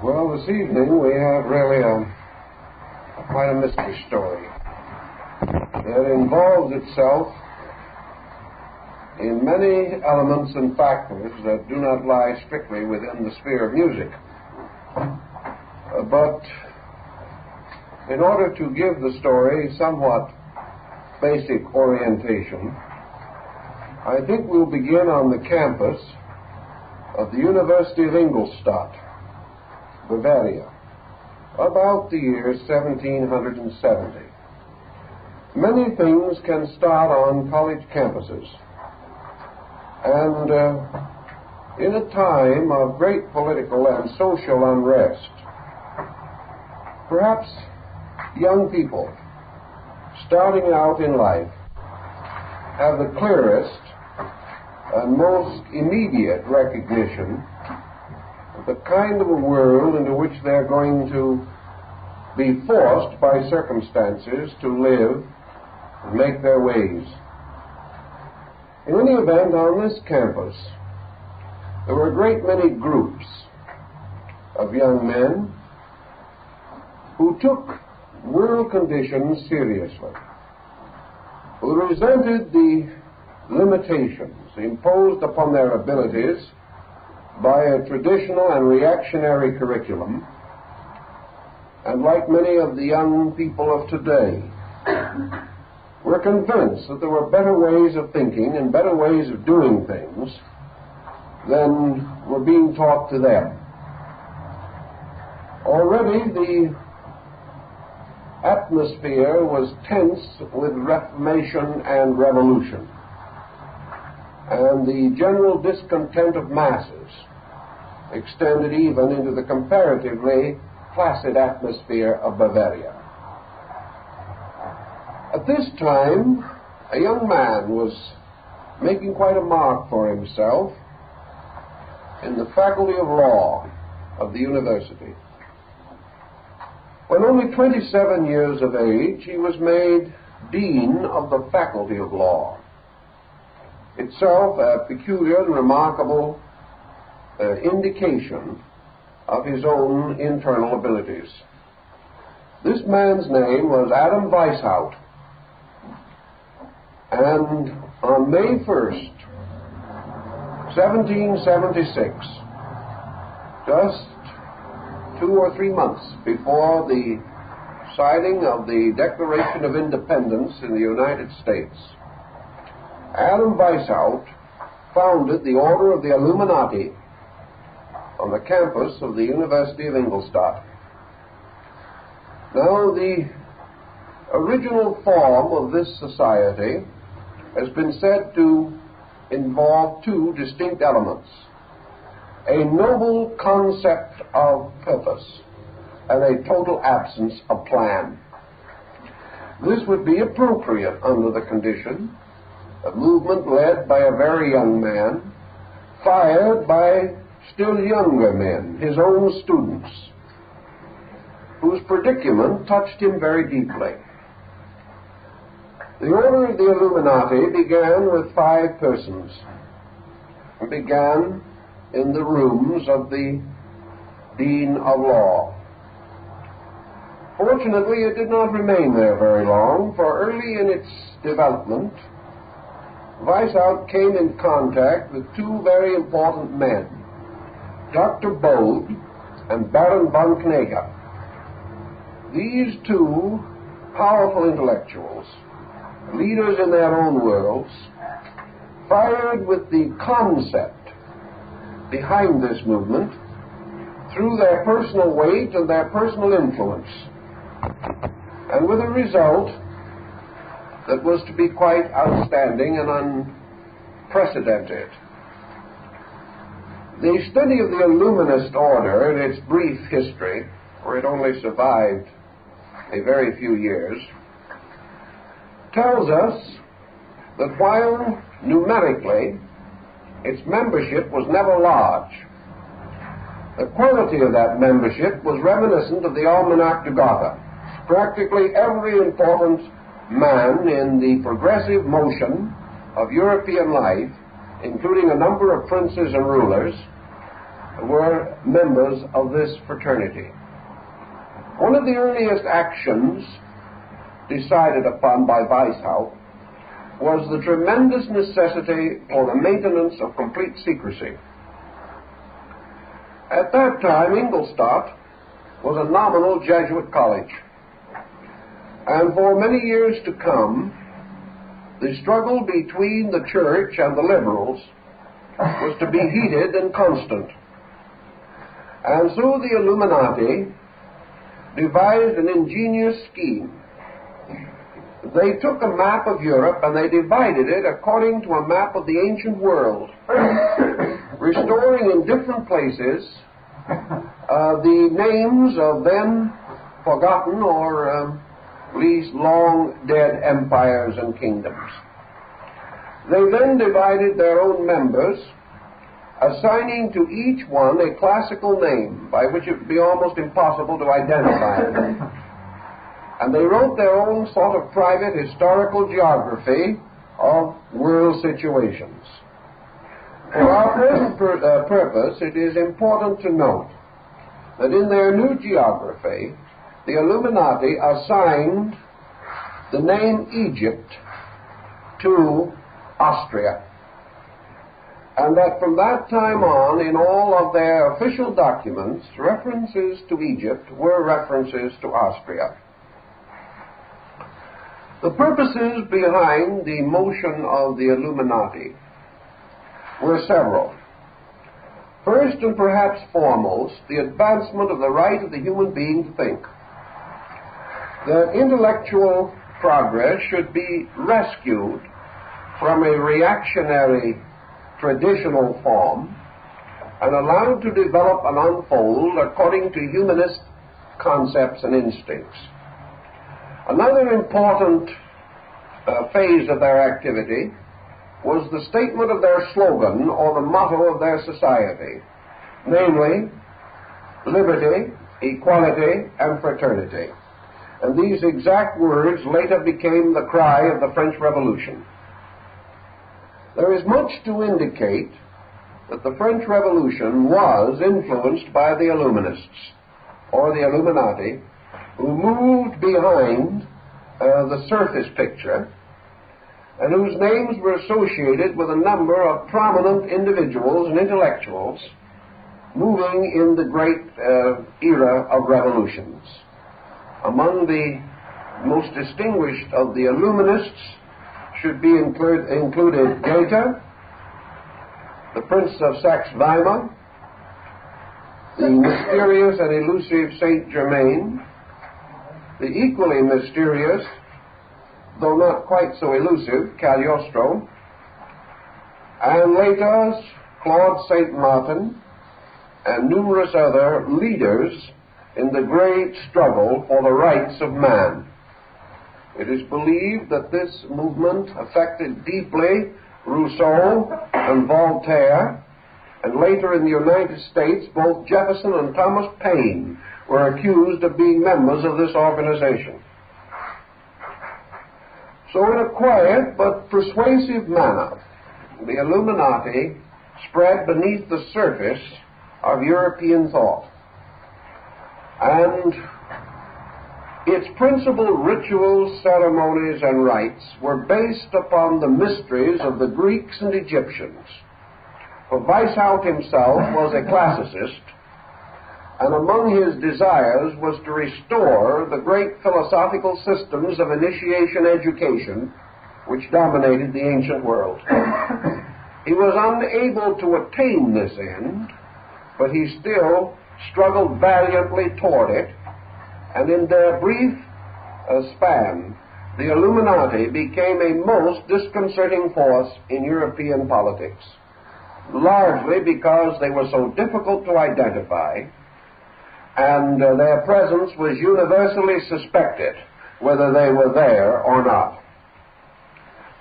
Well, this evening we have really quite a mystery story that involves itself in many elements and factors that do not lie strictly within the sphere of music. But in order to give the story somewhat basic orientation, I think we'll begin on the campus of the University of Ingolstadt, Bavaria, about the year 1770. Many things can start on college campuses, and in a time of great political and social unrest, perhaps young people starting out in life have the clearest and most immediate recognition of the kind of a world into which they're going to be forced by circumstances to live and make their ways. In any event, on this campus, there were a great many groups of young men who took world conditions seriously, who resented the limitations imposed upon their abilities by a traditional and reactionary curriculum, and like many of the young people of today, were convinced that there were better ways of thinking and better ways of doing things than were being taught to them. Already the atmosphere was tense with Reformation and Revolution, and the general discontent of masses extended even into the comparatively placid atmosphere of Bavaria. At this time, a young man was making quite a mark for himself in the Faculty of Law of the university. When only 27 years of age, he was made Dean of the Faculty of Law, itself a peculiar and remarkable indication of his own internal abilities. This man's name was Adam Weishaupt, and on May 1st, 1776, just 2 or 3 months before the signing of the Declaration of Independence in the United States, Adam Weishaupt founded the Order of the Illuminati on the campus of the University of Ingolstadt. Now, the original form of this society has been said to involve two distinct elements: a noble concept of purpose and a total absence of plan. This would be appropriate under the condition, a movement led by a very young man, fired by still younger men, his own students, whose predicament touched him very deeply. The Order of the Illuminati began with 5 persons, and began in the rooms of the Dean of Law. Fortunately, it did not remain there very long, for early in its development, Weishaupt came in contact with 2 very important men, Dr. Bode and Baron von Knegel. These 2 powerful intellectuals, leaders in their own worlds, fired with the concept behind this movement through their personal weight and their personal influence, and with a result that was to be quite outstanding and unprecedented. The study of the Illuminist order in its brief history, for it only survived a very few years, tells us that while numerically its membership was never large, the quality of that membership was reminiscent of the Almanach de Gotha. Practically every important man in the progressive motion of European life, including a number of princes and rulers, were members of this fraternity. One of the earliest actions decided upon by Weishaupt was the tremendous necessity for the maintenance of complete secrecy. At that time, Ingolstadt was a nominal Jesuit college, and for many years to come, the struggle between the church and the liberals was to be heated and constant. And so the Illuminati devised an ingenious scheme. They took a map of Europe and they divided it according to a map of the ancient world, restoring in different places the names of then forgotten or at least long dead empires and kingdoms. They then divided their own members, assigning to each one a classical name by which it would be almost impossible to identify them. And they wrote their own sort of private historical geography of world situations. For our present purpose, it is important to note that in their new geography, the Illuminati assigned the name Egypt to Austria, and that from that time on, in all of their official documents, references to Egypt were references to Austria. The purposes behind the motion of the Illuminati were several. First and perhaps foremost, the advancement of the right of the human being to think. That intellectual progress should be rescued from a reactionary traditional form and allowed to develop and unfold according to humanist concepts and instincts. Another important phase of their activity was the statement of their slogan or the motto of their society, namely, liberty, equality, and fraternity. And these exact words later became the cry of the French Revolution. There is much to indicate that the French Revolution was influenced by the Illuminists, or the Illuminati, who moved behind the surface picture and whose names were associated with a number of prominent individuals and intellectuals moving in the great era of revolutions. Among the most distinguished of the Illuminists should be included Goethe, the Prince of Saxe-Weimar, the mysterious and elusive Saint Germain, the equally mysterious, though not quite so elusive, Cagliostro, and later Claude Saint Martin, and numerous other leaders in the great struggle for the rights of man. It is believed that this movement affected deeply Rousseau and Voltaire, and later in the United States, both Jefferson and Thomas Paine were accused of being members of this organization. So in a quiet but persuasive manner, the Illuminati spread beneath the surface of European thought. And its principal rituals, ceremonies, and rites were based upon the mysteries of the Greeks and Egyptians. For Weishaupt himself was a classicist, and among his desires was to restore the great philosophical systems of initiation education which dominated the ancient world. He was unable to attain this end, but he still struggled valiantly toward it, and in their brief span, the Illuminati became a most disconcerting force in European politics, largely because they were so difficult to identify, and their presence was universally suspected, whether they were there or not.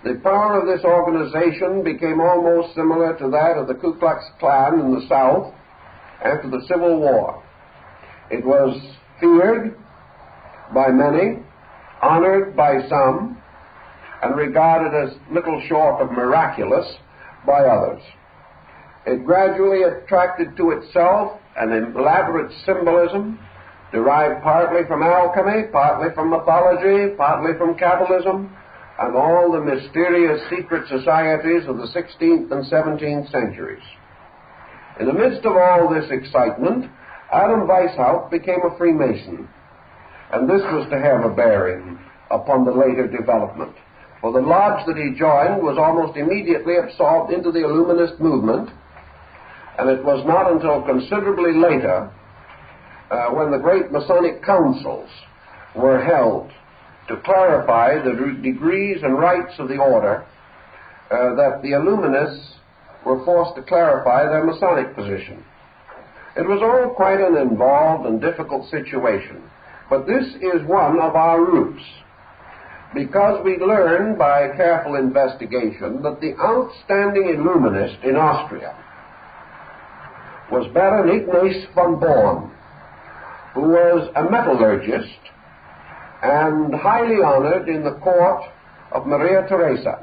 The power of this organization became almost similar to that of the Ku Klux Klan in the South after the Civil War. It was feared by many, honored by some, and regarded as little short of miraculous by others. It gradually attracted to itself an elaborate symbolism, derived partly from alchemy, partly from mythology, partly from Kabbalism, and all the mysterious secret societies of the 16th and 17th centuries. In the midst of all this excitement, Adam Weishaupt became a Freemason, and this was to have a bearing upon the later development. For the lodge that he joined was almost immediately absorbed into the Illuminist movement, and it was not until considerably later, when the great Masonic councils were held to clarify the degrees and rights of the order, that the Illuminists were forced to clarify their Masonic position. It was all quite an involved and difficult situation, but this is one of our roots, because we learned by careful investigation that the outstanding Illuminist in Austria was Baron Ignaz von Born, who was a metallurgist and highly honored in the court of Maria Theresa.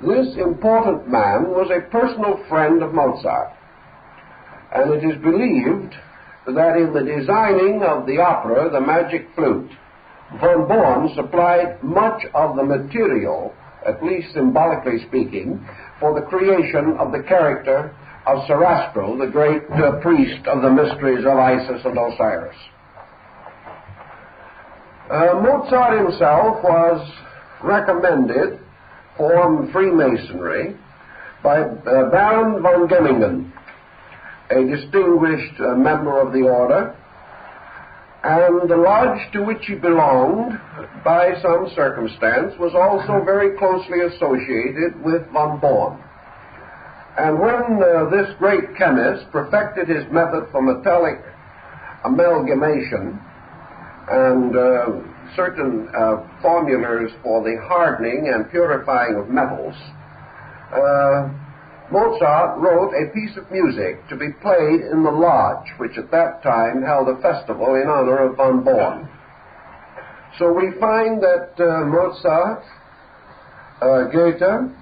This important man was a personal friend of Mozart, and it is believed that in the designing of the opera, The Magic Flute, von Born supplied much of the material, at least symbolically speaking, for the creation of the character of Sarastro, the great priest of the mysteries of Isis and Osiris. Mozart himself was recommended for Freemasonry by Baron von Gemmingen, a distinguished member of the order, and the lodge to which he belonged, by some circumstance, was also very closely associated with von Born. And when this great chemist perfected his method for metallic amalgamation and certain formulas for the hardening and purifying of metals, Mozart wrote a piece of music to be played in the lodge, which at that time held a festival in honor of von Born. So we find that Mozart, Goethe,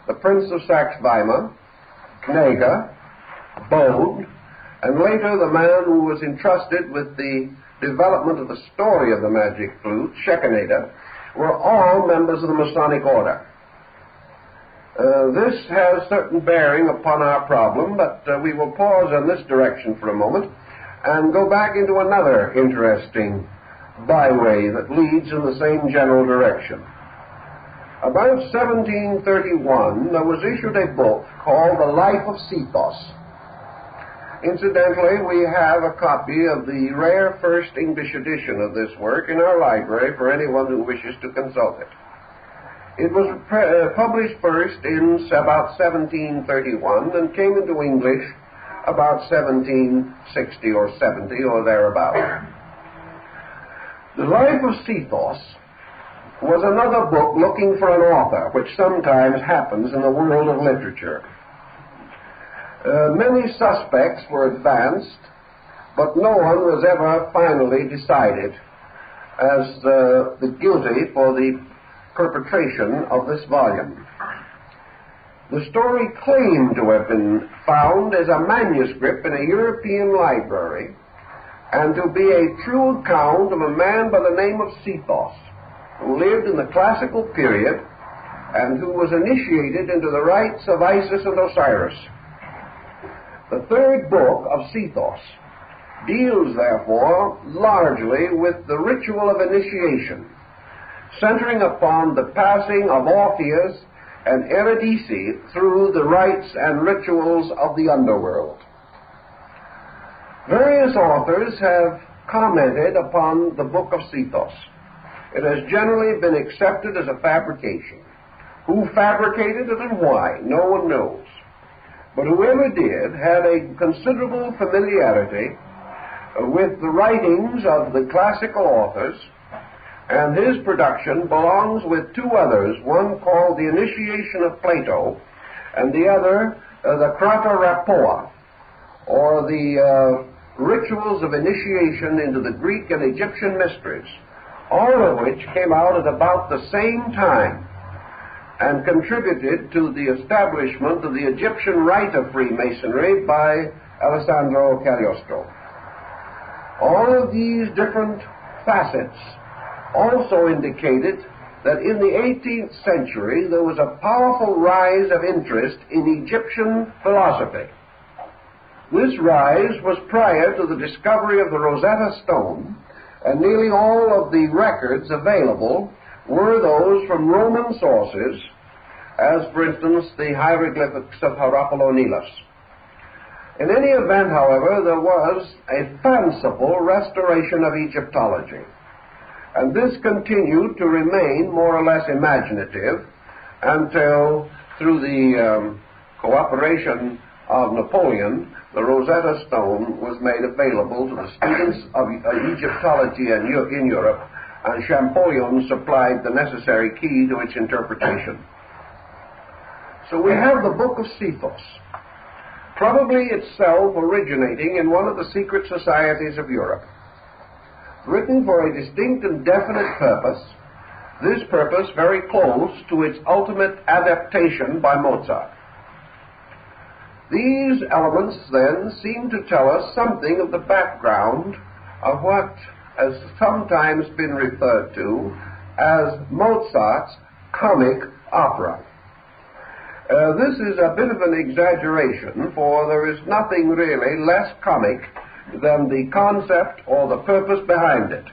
the Prince of Saxe-Weimar, Knege, Bode, and later the man who was entrusted with the development of the story of the Magic Flute, Schikaneder, were all members of the Masonic order. This has certain bearing upon our problem, but we will pause in this direction for a moment and go back into another interesting byway that leads in the same general direction. About 1731, there was issued a book called The Life of Sethos. Incidentally, we have a copy of the rare first English edition of this work in our library for anyone who wishes to consult it. It was published first in about 1731 and came into English about 1760 or 70 or thereabout. The Life of Sethos was another book looking for an author, which sometimes happens in the world of literature. Many suspects were advanced, but no one was ever finally decided as the guilty for the perpetration of this volume. The story claimed to have been found as a manuscript in a European library and to be a true account of a man by the name of Sethos, who lived in the classical period and who was initiated into the rites of Isis and Osiris. The third book of Sethos deals, therefore, largely with the ritual of initiation, centering upon the passing of Orpheus and Eurydice through the rites and rituals of the Underworld. Various authors have commented upon the book of Sethos. It has generally been accepted as a fabrication. Who fabricated it and why, no one knows. But whoever did had a considerable familiarity with the writings of the classical authors, and his production belongs with two others, one called The Initiation of Plato, and the other the Krata Rappoa, or the rituals of initiation into the Greek and Egyptian mysteries, all of which came out at about the same time. and contributed to the establishment of the Egyptian rite of Freemasonry by Alessandro Cagliostro. All of these different facets also indicated that in the 18th century there was a powerful rise of interest in Egyptian philosophy. This rise was prior to the discovery of the Rosetta Stone, and nearly all of the records available were those from Roman sources, as for instance the hieroglyphics of Harapolonilos. In any event, however, there was a fanciful restoration of Egyptology, and this continued to remain more or less imaginative until, through the cooperation of Napoleon, the Rosetta Stone was made available to the students of Egyptology in Europe, and Champollion supplied the necessary key to its interpretation. So we have the Book of Sethos, probably itself originating in one of the secret societies of Europe, written for a distinct and definite purpose, this purpose very close to its ultimate adaptation by Mozart. These elements, then, seem to tell us something of the background of what has sometimes been referred to as Mozart's comic opera. This is a bit of an exaggeration, for there is nothing really less comic than the concept or the purpose behind it.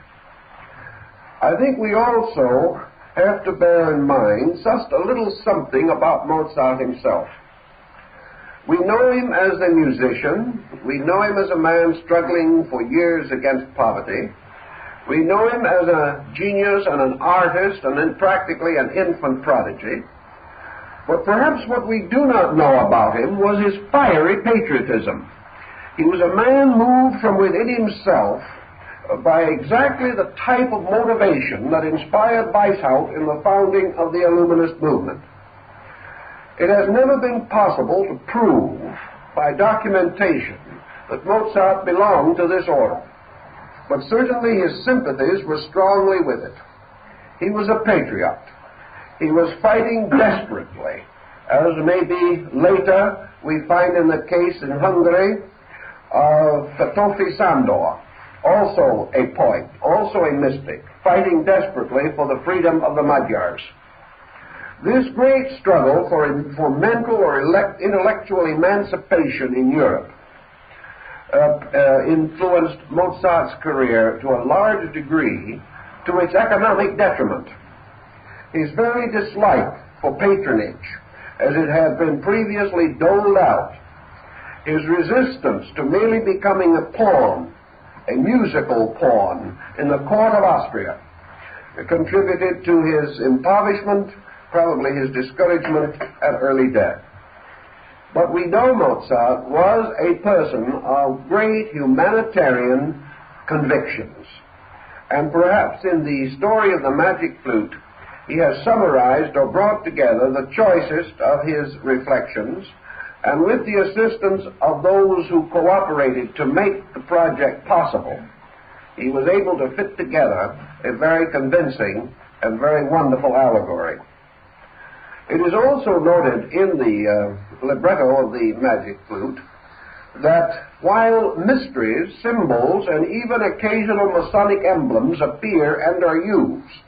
I think we also have to bear in mind just a little something about Mozart himself. We know him as a musician. We know him as a man struggling for years against poverty. We know him as a genius and an artist and then practically an infant prodigy. But perhaps what we do not know about him was his fiery patriotism. He was a man moved from within himself by exactly the type of motivation that inspired Weishaupt in the founding of the Illuminist movement. It has never been possible to prove by documentation that Mozart belonged to this order, but certainly his sympathies were strongly with it. He was a patriot. He was fighting desperately, as maybe later we find in the case in Hungary of Fatofi Sándor, also a poet, also a mystic, fighting desperately for the freedom of the Magyars. This great struggle for mental or intellectual emancipation in Europe influenced Mozart's career to a large degree to its economic detriment. His very dislike for patronage, as it had been previously doled out, his resistance to merely becoming a pawn, a musical pawn, in the court of Austria, contributed to his impoverishment, probably his discouragement and early death. But we know Mozart was a person of great humanitarian convictions, and perhaps in the story of the Magic Flute, he has summarized or brought together the choicest of his reflections, and with the assistance of those who cooperated to make the project possible, he was able to fit together a very convincing and very wonderful allegory. It is also noted in the libretto of the Magic Flute that while mysteries, symbols, and even occasional Masonic emblems appear and are used,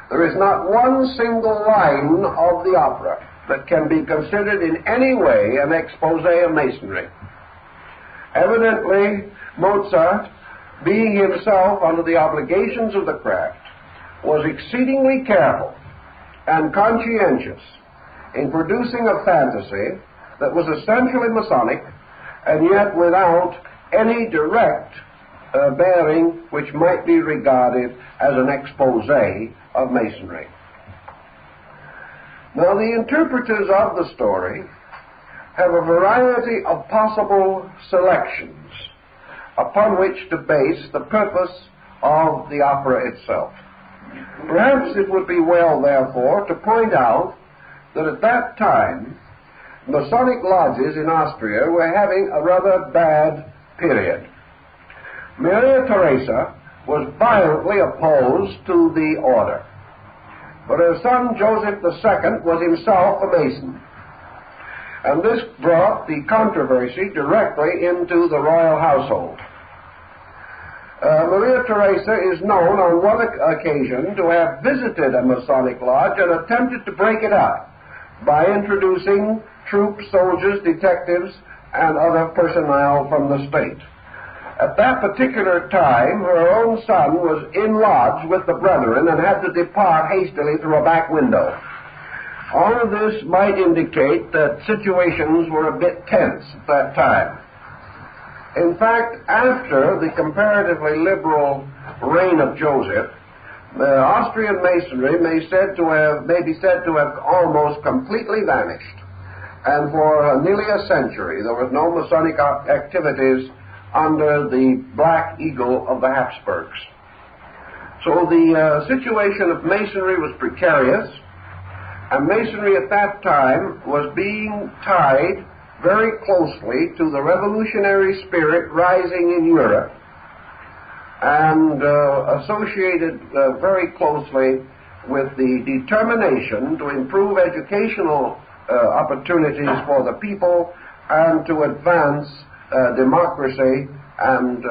there is not one single line of the opera that can be considered in any way an expose of Masonry. Evidently, Mozart, being himself under the obligations of the craft, was exceedingly careful and conscientious in producing a fantasy that was essentially Masonic and yet without any direct bearing which might be regarded as an expose of Masonry. Now, the interpreters of the story have a variety of possible selections upon which to base the purpose of the opera itself. Perhaps it would be well, therefore, to point out that at that time, Masonic lodges in Austria were having a rather bad period. Maria Theresa was violently opposed to the order, but her son Joseph II was himself a Mason. And this brought the controversy directly into the royal household. Maria Theresa is known on one occasion to have visited a Masonic lodge and attempted to break it up by introducing troops, soldiers, detectives, and other personnel from the state. At that particular time, her own son was in lodge with the brethren and had to depart hastily through a back window. All of this might indicate that situations were a bit tense at that time. In fact, after the comparatively liberal reign of Joseph, the Austrian Masonry may be said to have almost completely vanished. And for nearly a century, there was no Masonic activities under the Black Eagle of the Habsburgs. So the situation of Masonry was precarious, and Masonry at that time was being tied very closely to the revolutionary spirit rising in Europe, and associated very closely with the determination to improve educational opportunities for the people and to advance democracy and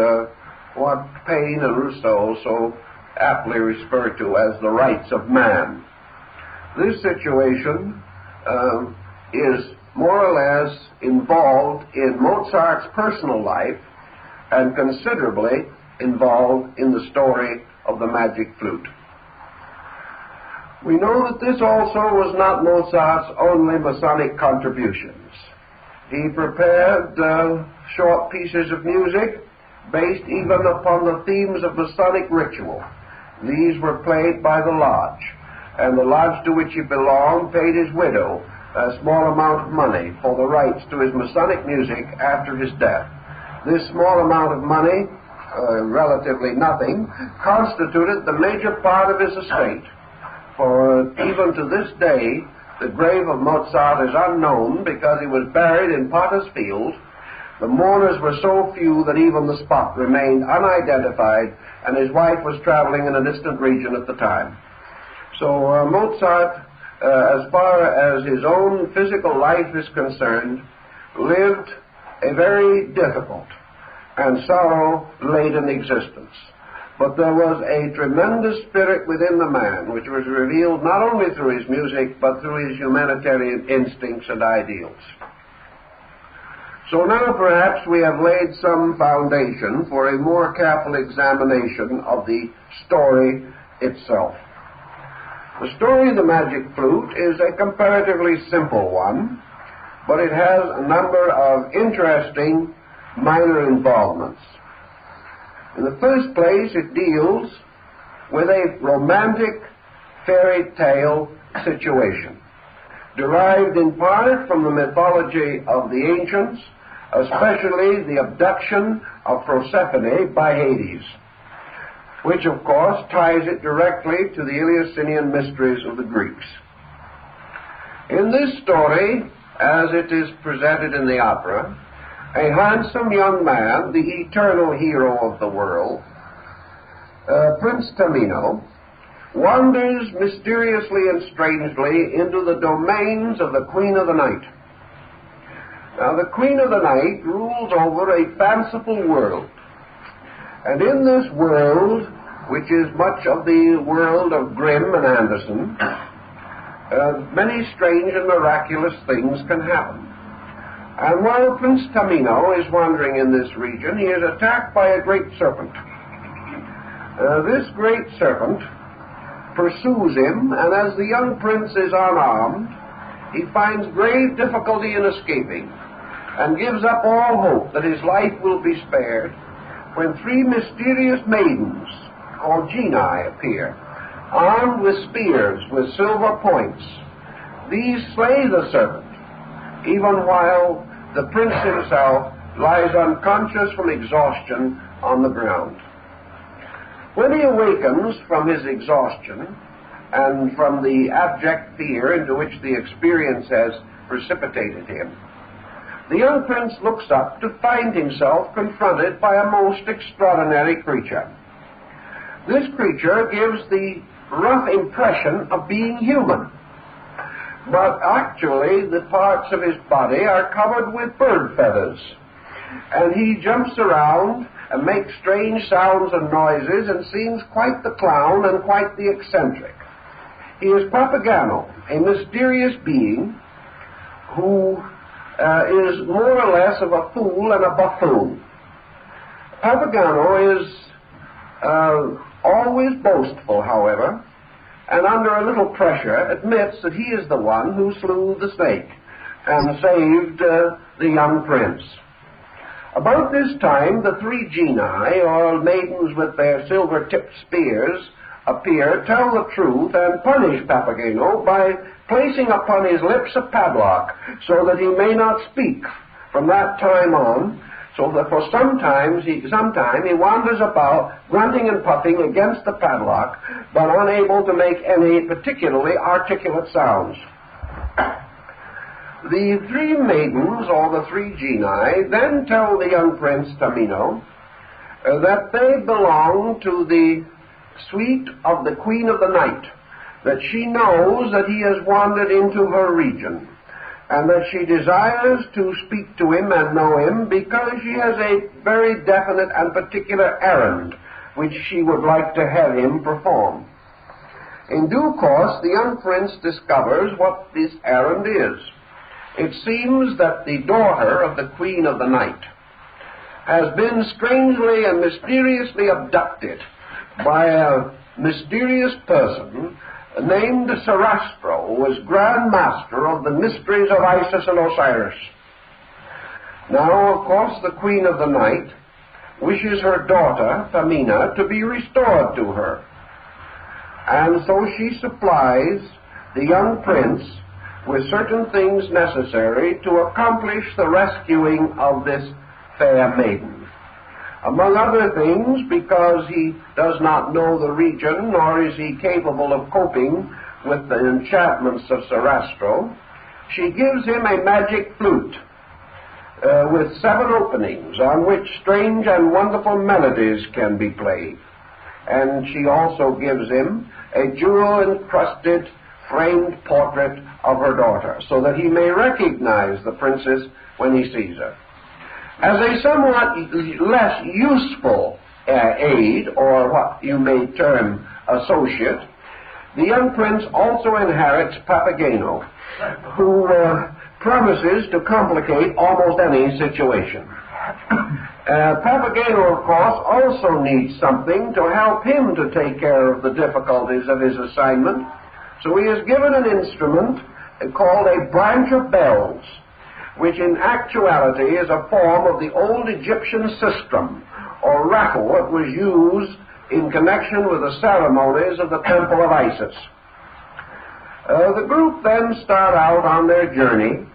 what Paine and Rousseau so aptly refer to as the rights of man. This situation is more or less involved in Mozart's personal life and considerably involved in the story of the Magic Flute. We know that this also was not Mozart's only Masonic contributions. He prepared short pieces of music based even upon the themes of Masonic ritual. These were played by the lodge, and the lodge to which he belonged paid his widow a small amount of money for the rights to his Masonic music after his death. This small amount of money, relatively nothing, constituted the major part of his estate. For even to this day, the grave of Mozart is unknown because he was buried in Potter's Field. The mourners were so few that even the spot remained unidentified, and his wife was traveling in a distant region at the time. So Mozart, as far as his own physical life is concerned, lived a very difficult and sorrow-laden existence. But there was a tremendous spirit within the man, which was revealed not only through his music, but through his humanitarian instincts and ideals. So now perhaps we have laid some foundation for a more careful examination of the story itself. The story of the Magic Flute is a comparatively simple one, but it has a number of interesting minor involvements. In the first place, it deals with a romantic fairy tale situation, derived in part from the mythology of the ancients, especially the abduction of Proserpine by Hades, which of course ties it directly to the Eleusinian mysteries of the Greeks. In this story, as it is presented in the opera, a handsome young man, the eternal hero of the world, Prince Tamino, wanders mysteriously and strangely into the domains of the Queen of the Night. Now, the Queen of the Night rules over a fanciful world, and in this world, which is much of the world of Grimm and Andersen, many strange and miraculous things can happen. And while Prince Tamino is wandering in this region, he is attacked by a great serpent. This great serpent pursues him, and as the young prince is unarmed, he finds grave difficulty in escaping, and gives up all hope that his life will be spared, when three mysterious maidens, called genii, appear, armed with spears with silver points. These slay the serpent, even while the prince himself lies unconscious from exhaustion on the ground. When he awakens from his exhaustion and from the abject fear into which the experience has precipitated him, the young prince looks up to find himself confronted by a most extraordinary creature. This creature gives the rough impression of being human. But actually, the parts of his body are covered with bird feathers. And he jumps around and makes strange sounds and noises and seems quite the clown and quite the eccentric. He is Papageno, a mysterious being who is more or less of a fool and a buffoon. Papageno is always boastful, however, and under a little pressure admits that he is the one who slew the snake and saved the young prince. About this time, the three genii, or maidens with their silver-tipped spears, appear, tell the truth, and punish Papageno by placing upon his lips a padlock, so that he may not speak from that time on, so that for some time he wanders about, grunting and puffing against the padlock, but unable to make any particularly articulate sounds. The three maidens, or the three genii, then tell the young Prince Tamino that they belong to the suite of the Queen of the Night, that she knows that he has wandered into her region, and that she desires to speak to him and know him because she has a very definite and particular errand which she would like to have him perform. In due course, the young prince discovers what this errand is. It seems that the daughter of the Queen of the Night has been strangely and mysteriously abducted by a mysterious person named Sarastro, who was Grand Master of the mysteries of Isis and Osiris. Now, of course, the Queen of the Night wishes her daughter, Pamina, to be restored to her. And so she supplies the young prince with certain things necessary to accomplish the rescuing of this fair maiden. Among other things, because he does not know the region, nor is he capable of coping with the enchantments of Sarastro, she gives him a magic flute with 7 openings on which strange and wonderful melodies can be played. And she also gives him a jewel-encrusted framed portrait of her daughter, so that he may recognize the princess when he sees her. As a somewhat less useful aid, or what you may term associate, the young prince also inherits Papageno, who promises to complicate almost any situation. Papageno, of course, also needs something to help him to take care of the difficulties of his assignment, so he is given an instrument called a branch of bells, which in actuality is a form of the old Egyptian sistrum, or rattle, that was used in connection with the ceremonies of the Temple of Isis. The group then start out on their journey,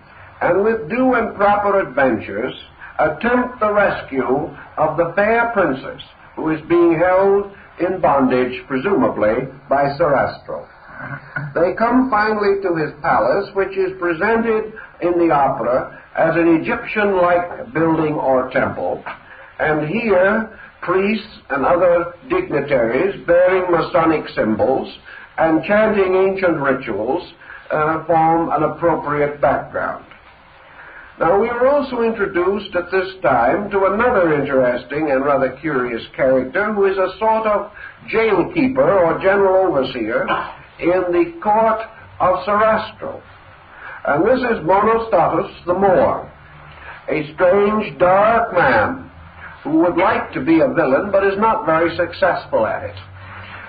and with due and proper adventures, attempt the rescue of the fair princess, who is being held in bondage, presumably, by Sarastro. They come finally to his palace, which is presented in the opera as an Egyptian-like building or temple, and here priests and other dignitaries bearing Masonic symbols and chanting ancient rituals form an appropriate background. Now, we are also introduced at this time to another interesting and rather curious character, who is a sort of jailkeeper or general overseer in the court of Sarastro. And this is Sethos the Moor, a strange, dark man who would like to be a villain but is not very successful at it.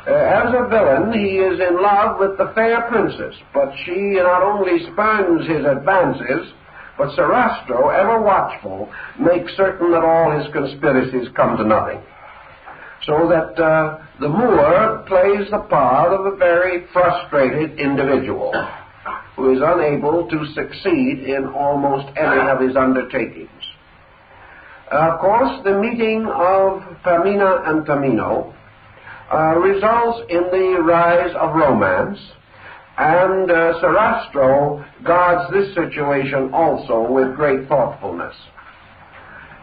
As a villain, he is in love with the fair princess, but she not only spurns his advances, but Sarastro, ever watchful, makes certain that all his conspiracies come to nothing. So that the Moor plays the part of a very frustrated individual who is unable to succeed in almost any of his undertakings. Of course, the meeting of Pamina and Tamino results in the rise of romance, and Sarastro guards this situation also with great thoughtfulness.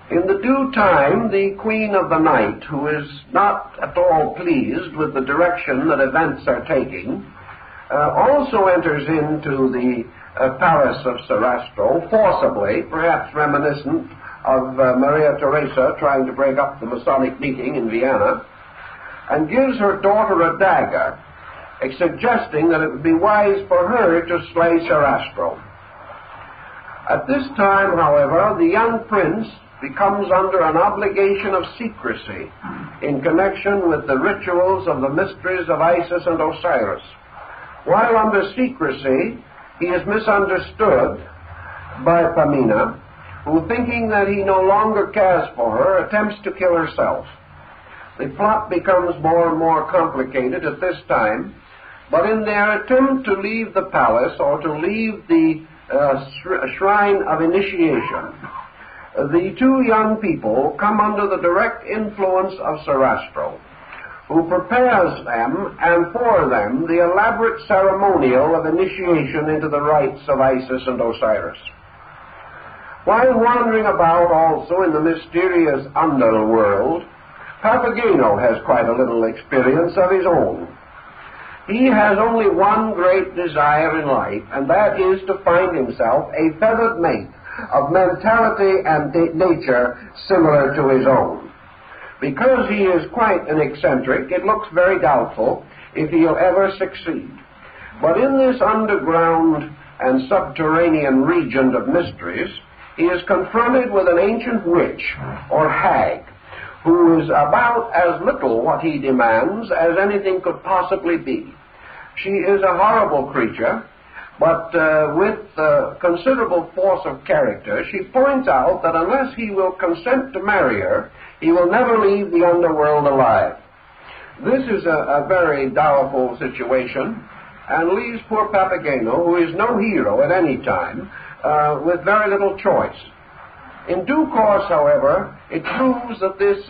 In the due time, the Queen of the Night, who is not at all pleased with the direction that events are taking, also enters into the palace of Sarastro forcibly, perhaps reminiscent of Maria Theresa trying to break up the Masonic meeting in Vienna, and gives her daughter a dagger, suggesting that it would be wise for her to slay Sarastro. At this time, however, the young prince becomes under an obligation of secrecy in connection with the rituals of the mysteries of Isis and Osiris. While under secrecy, he is misunderstood by Pamina, who, thinking that he no longer cares for her, attempts to kill herself. The plot becomes more and more complicated at this time, but in their attempt to leave the palace, or to leave the shrine of initiation, the two young people come under the direct influence of Sarastro, who prepares them and for them the elaborate ceremonial of initiation into the rites of Isis and Osiris. While wandering about also in the mysterious Underworld, Papageno has quite a little experience of his own. He has only one great desire in life, and that is to find himself a feathered mate of mentality and nature similar to his own. Because he is quite an eccentric, it looks very doubtful if he'll ever succeed. But in this underground and subterranean region of mysteries, he is confronted with an ancient witch, or hag, who is about as little what he demands as anything could possibly be. She is a horrible creature, but with considerable force of character. She points out that unless he will consent to marry her, he will never leave the underworld alive. This is a very doubtful situation, and leaves poor Papageno, who is no hero at any time, with very little choice. In due course, however, it proves that this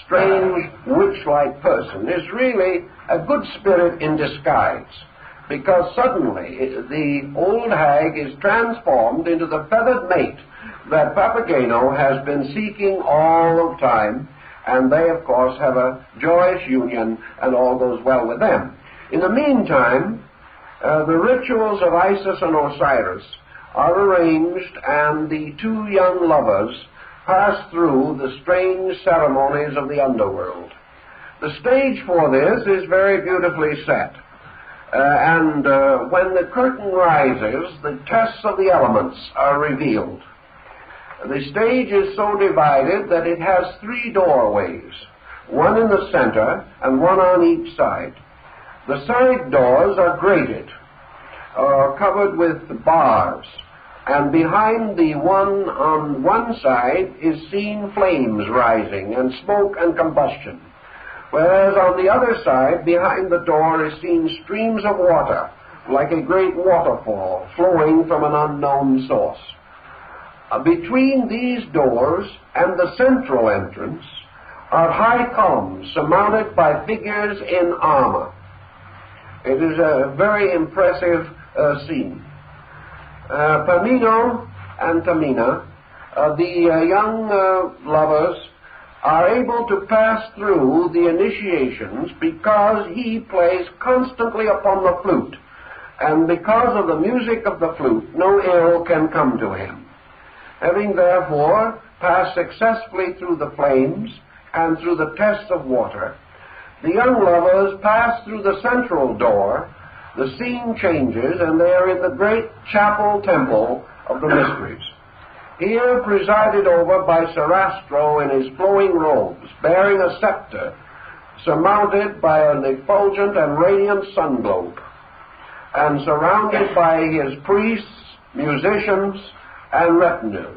strange witch-like person is really a good spirit in disguise, because suddenly the old hag is transformed into the feathered mate that Papageno has been seeking all of time, and they, of course, have a joyous union, and all goes well with them. In the meantime, the rituals of Isis and Osiris are arranged, and the two young lovers pass through the strange ceremonies of the underworld. The stage for this is very beautifully set. And when the curtain rises, the tests of the elements are revealed. The stage is so divided that it has three doorways, one in the center and one on each side. The side doors are grated, covered with bars, and behind the one on one side is seen flames rising and smoke and combustion, whereas on the other side, behind the door, is seen streams of water, like a great waterfall flowing from an unknown source. Between these doors and the central entrance are high columns surmounted by figures in armor. It is a very impressive scene. Tamino and Pamina, the young lovers, are able to pass through the initiations because he plays constantly upon the flute, and because of the music of the flute, no ill can come to him. Having therefore passed successfully through the flames and through the test of water, the young lovers pass through the central door. The scene changes, and they are in the great chapel temple of the mysteries. Here presided over by Sarastro in his flowing robes, bearing a scepter, surmounted by an effulgent and radiant sun globe, and surrounded by his priests, musicians, and retinue.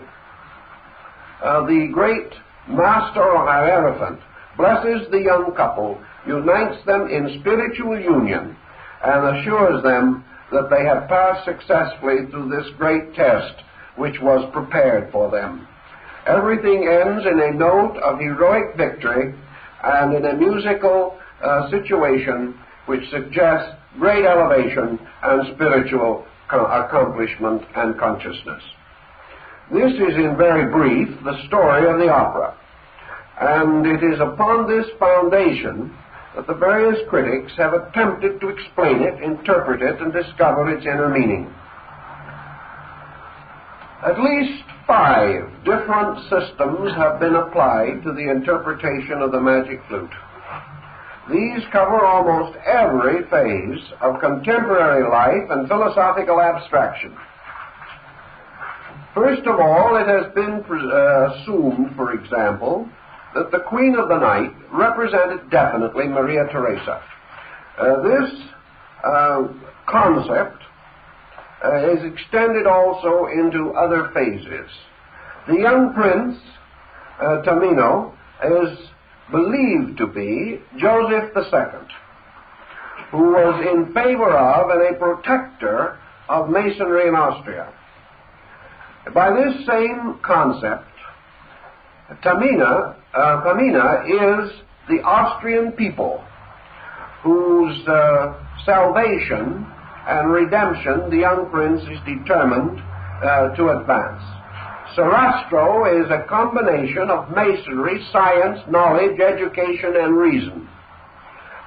The great master or hierophant blesses the young couple, unites them in spiritual union, and assures them that they have passed successfully through this great test which was prepared for them. Everything ends in a note of heroic victory and in a musical situation which suggests great elevation and spiritual accomplishment and consciousness. This is, in very brief, the story of the opera. And it is upon this foundation that the various critics have attempted to explain it, interpret it, and discover its inner meaning. At least 5 different systems have been applied to the interpretation of the Magic Flute. These cover almost every phase of contemporary life and philosophical abstraction. First of all, it has been assumed, for example, that the Queen of the Night represented definitely Maria Theresa. This concept is extended also into other phases. The young prince, Tamino, is believed to be Joseph II, who was in favor of and a protector of Masonry in Austria. By this same concept, Pamina is the Austrian people whose salvation and redemption the young prince is determined to advance. Sarastro is a combination of masonry, science, knowledge, education, and reason,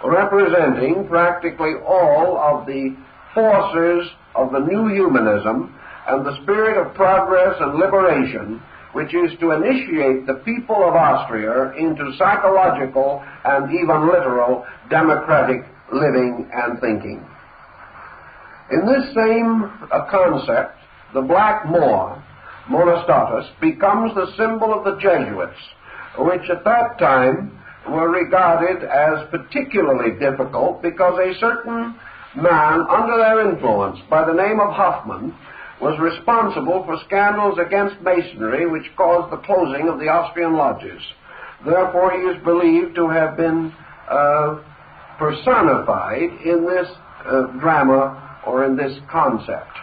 representing practically all of the forces of the new humanism and the spirit of progress and liberation, which is to initiate the people of Austria into psychological and even literal democratic living and thinking. In this same concept, the black Moor, Monostatus, becomes the symbol of the Jesuits, which at that time were regarded as particularly difficult because a certain man under their influence by the name of Hoffman was responsible for scandals against Masonry which caused the closing of the Austrian lodges. Therefore, he is believed to have been personified in this drama or in this concept.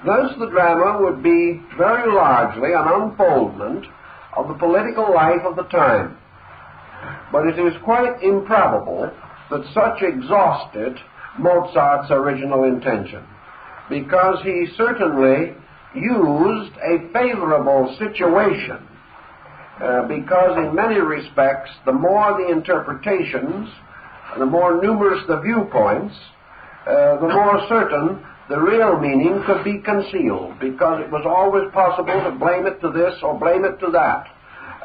Thus, the drama would be very largely an unfoldment of the political life of the time. But it is quite improbable that such exhausted Mozart's original intention, because he certainly used a favorable situation, because in many respects, the more the interpretations, the more numerous the viewpoints, the more certain the real meaning could be concealed, because it was always possible to blame it to this or blame it to that,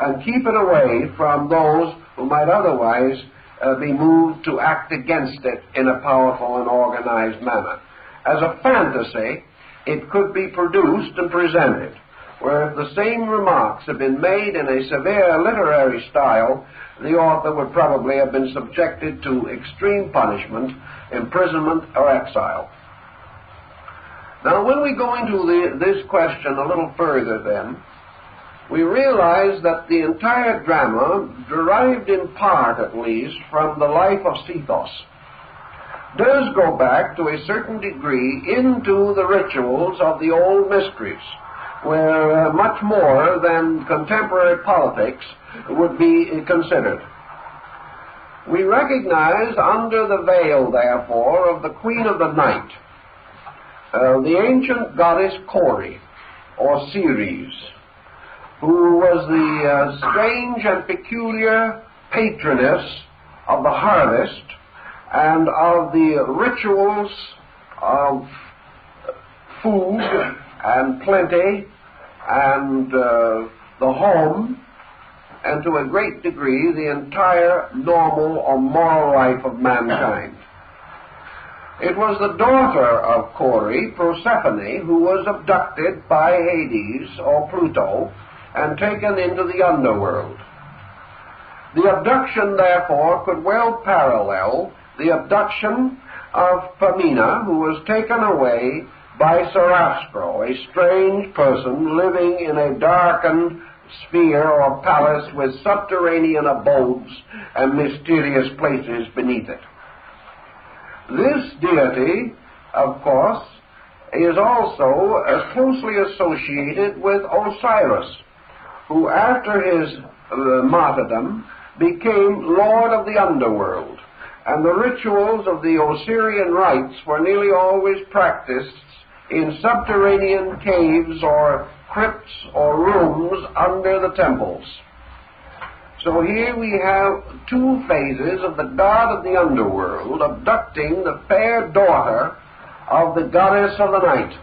and keep it away from those who might otherwise be moved to act against it in a powerful and organized manner. As a fantasy, it could be produced and presented, where if the same remarks had been made in a severe literary style, the author would probably have been subjected to extreme punishment, imprisonment, or exile. Now, when we go into this question a little further then, we realize that the entire drama, derived in part at least from the life of Sethos, does go back to a certain degree into the rituals of the old mysteries, where much more than contemporary politics would be considered. We recognize under the veil, therefore, of the Queen of the Night, the ancient goddess Cori, or Ceres, who was the strange and peculiar patroness of the harvest and of the rituals of food and plenty and the home, and to a great degree the entire normal or moral life of mankind. It was the daughter of Cori, Proserpine, who was abducted by Hades or Pluto and taken into the underworld. The abduction, therefore, could well parallel the abduction of Pamina, who was taken away by Sarastro, a strange person living in a darkened sphere or palace with subterranean abodes and mysterious places beneath it. This deity, of course, is also closely associated with Osiris, who after his martyrdom became Lord of the Underworld, and the rituals of the Osirian rites were nearly always practiced in subterranean caves or crypts or rooms under the temples. So here we have two phases of the god of the underworld abducting the fair daughter of the goddess of the night.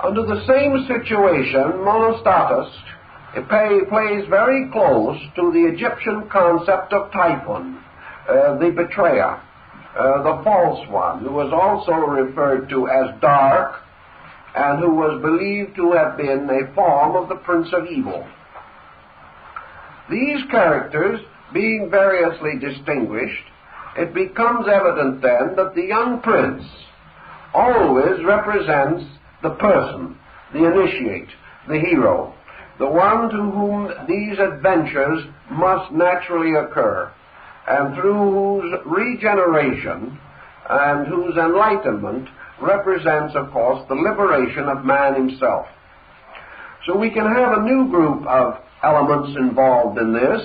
Under the same situation, Monostatos plays very close to the Egyptian concept of Typhon, the betrayer, the false one, who was also referred to as dark and who was believed to have been a form of the Prince of Evil. These characters being variously distinguished, it becomes evident then that the young prince always represents the person, the initiate, the hero, the one to whom these adventures must naturally occur, and through whose regeneration and whose enlightenment represents, of course, the liberation of man himself. So we can have a new group of elements involved in this,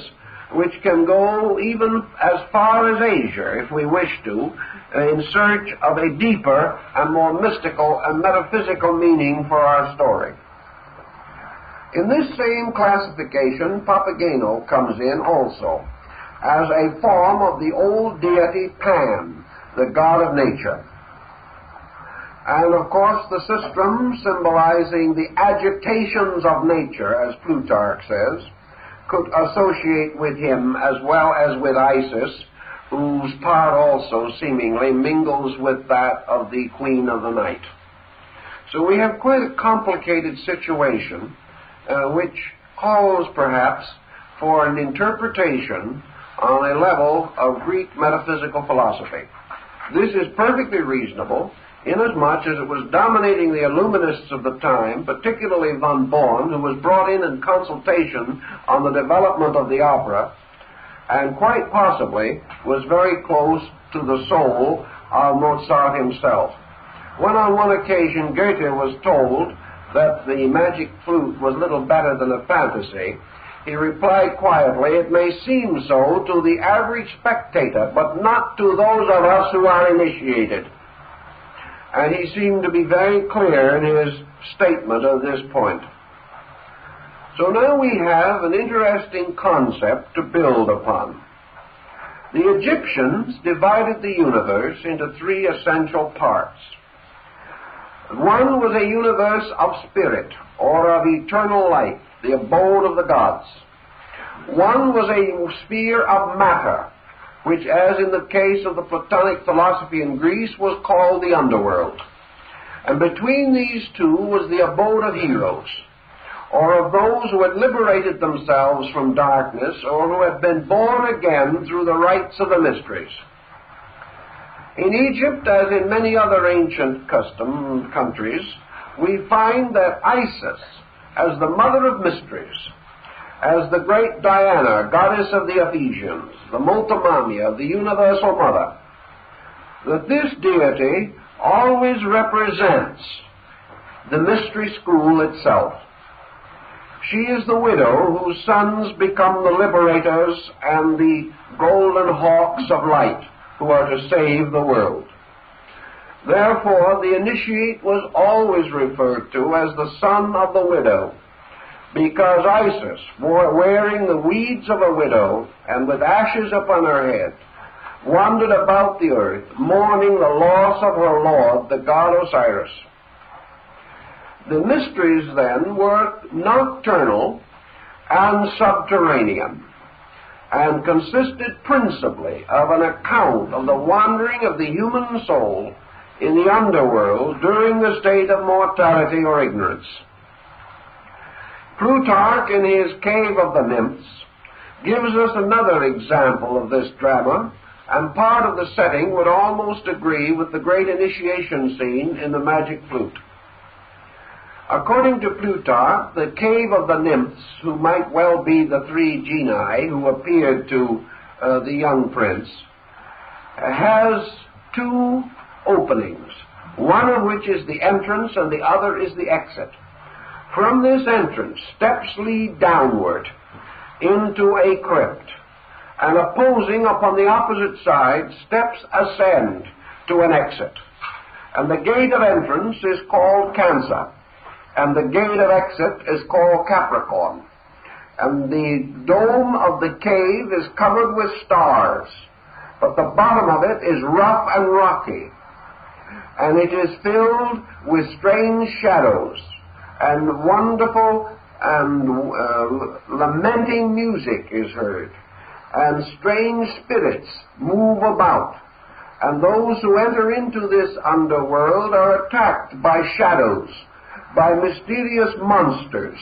which can go even as far as Asia, if we wish to, in search of a deeper and more mystical and metaphysical meaning for our story. In this same classification, Papageno comes in also, as a form of the old deity Pan, the god of nature. And of course the sistrum, symbolizing the agitations of nature, as Plutarch says, could associate with him as well as with Isis, whose part also seemingly mingles with that of the Queen of the Night. So we have quite a complicated situation, which calls perhaps for an interpretation on a level of Greek metaphysical philosophy. This is perfectly reasonable, inasmuch as it was dominating the Illuminists of the time, particularly von Born, who was brought in consultation on the development of the opera, and quite possibly was very close to the soul of Mozart himself. When on one occasion Goethe was told that the Magic Flute was little better than a fantasy, he replied quietly, "It may seem so to the average spectator, but not to those of us who are initiated." And he seemed to be very clear in his statement of this point. So now we have an interesting concept to build upon. The Egyptians divided the universe into three essential parts. One was a universe of spirit, or of eternal life, the abode of the gods. One was a sphere of matter, which, as in the case of the Platonic philosophy in Greece, was called the underworld. And between these two was the abode of heroes, or of those who had liberated themselves from darkness, or who had been born again through the rites of the mysteries. In Egypt, as in many other ancient countries, we find that Isis, as the mother of mysteries, as the great Diana, goddess of the Ephesians, the Multimamia, the universal mother, that this deity always represents the mystery school itself. She is the widow whose sons become the liberators and the golden hawks of light, who are to save the world. Therefore, the initiate was always referred to as the son of the widow, because Isis, wearing the weeds of a widow and with ashes upon her head, wandered about the earth, mourning the loss of her lord, the god Osiris. The mysteries, then, were nocturnal and subterranean, and consisted principally of an account of the wandering of the human soul in the underworld during the state of mortality or ignorance. Plutarch, in his Cave of the Nymphs, gives us another example of this drama, and part of the setting would almost agree with the great initiation scene in the Magic Flute. According to Plutarch, the Cave of the Nymphs, who might well be the three genii who appeared to the young prince, has two openings, one of which is the entrance and the other is the exit. From this entrance, steps lead downward into a crypt, and opposing upon the opposite side, steps ascend to an exit. And the gate of entrance is called Kansa, and the gate of exit is called Capricorn. And the dome of the cave is covered with stars, but the bottom of it is rough and rocky, and it is filled with strange shadows, and wonderful and lamenting music is heard, and strange spirits move about, and those who enter into this underworld are attacked by shadows, by mysterious monsters,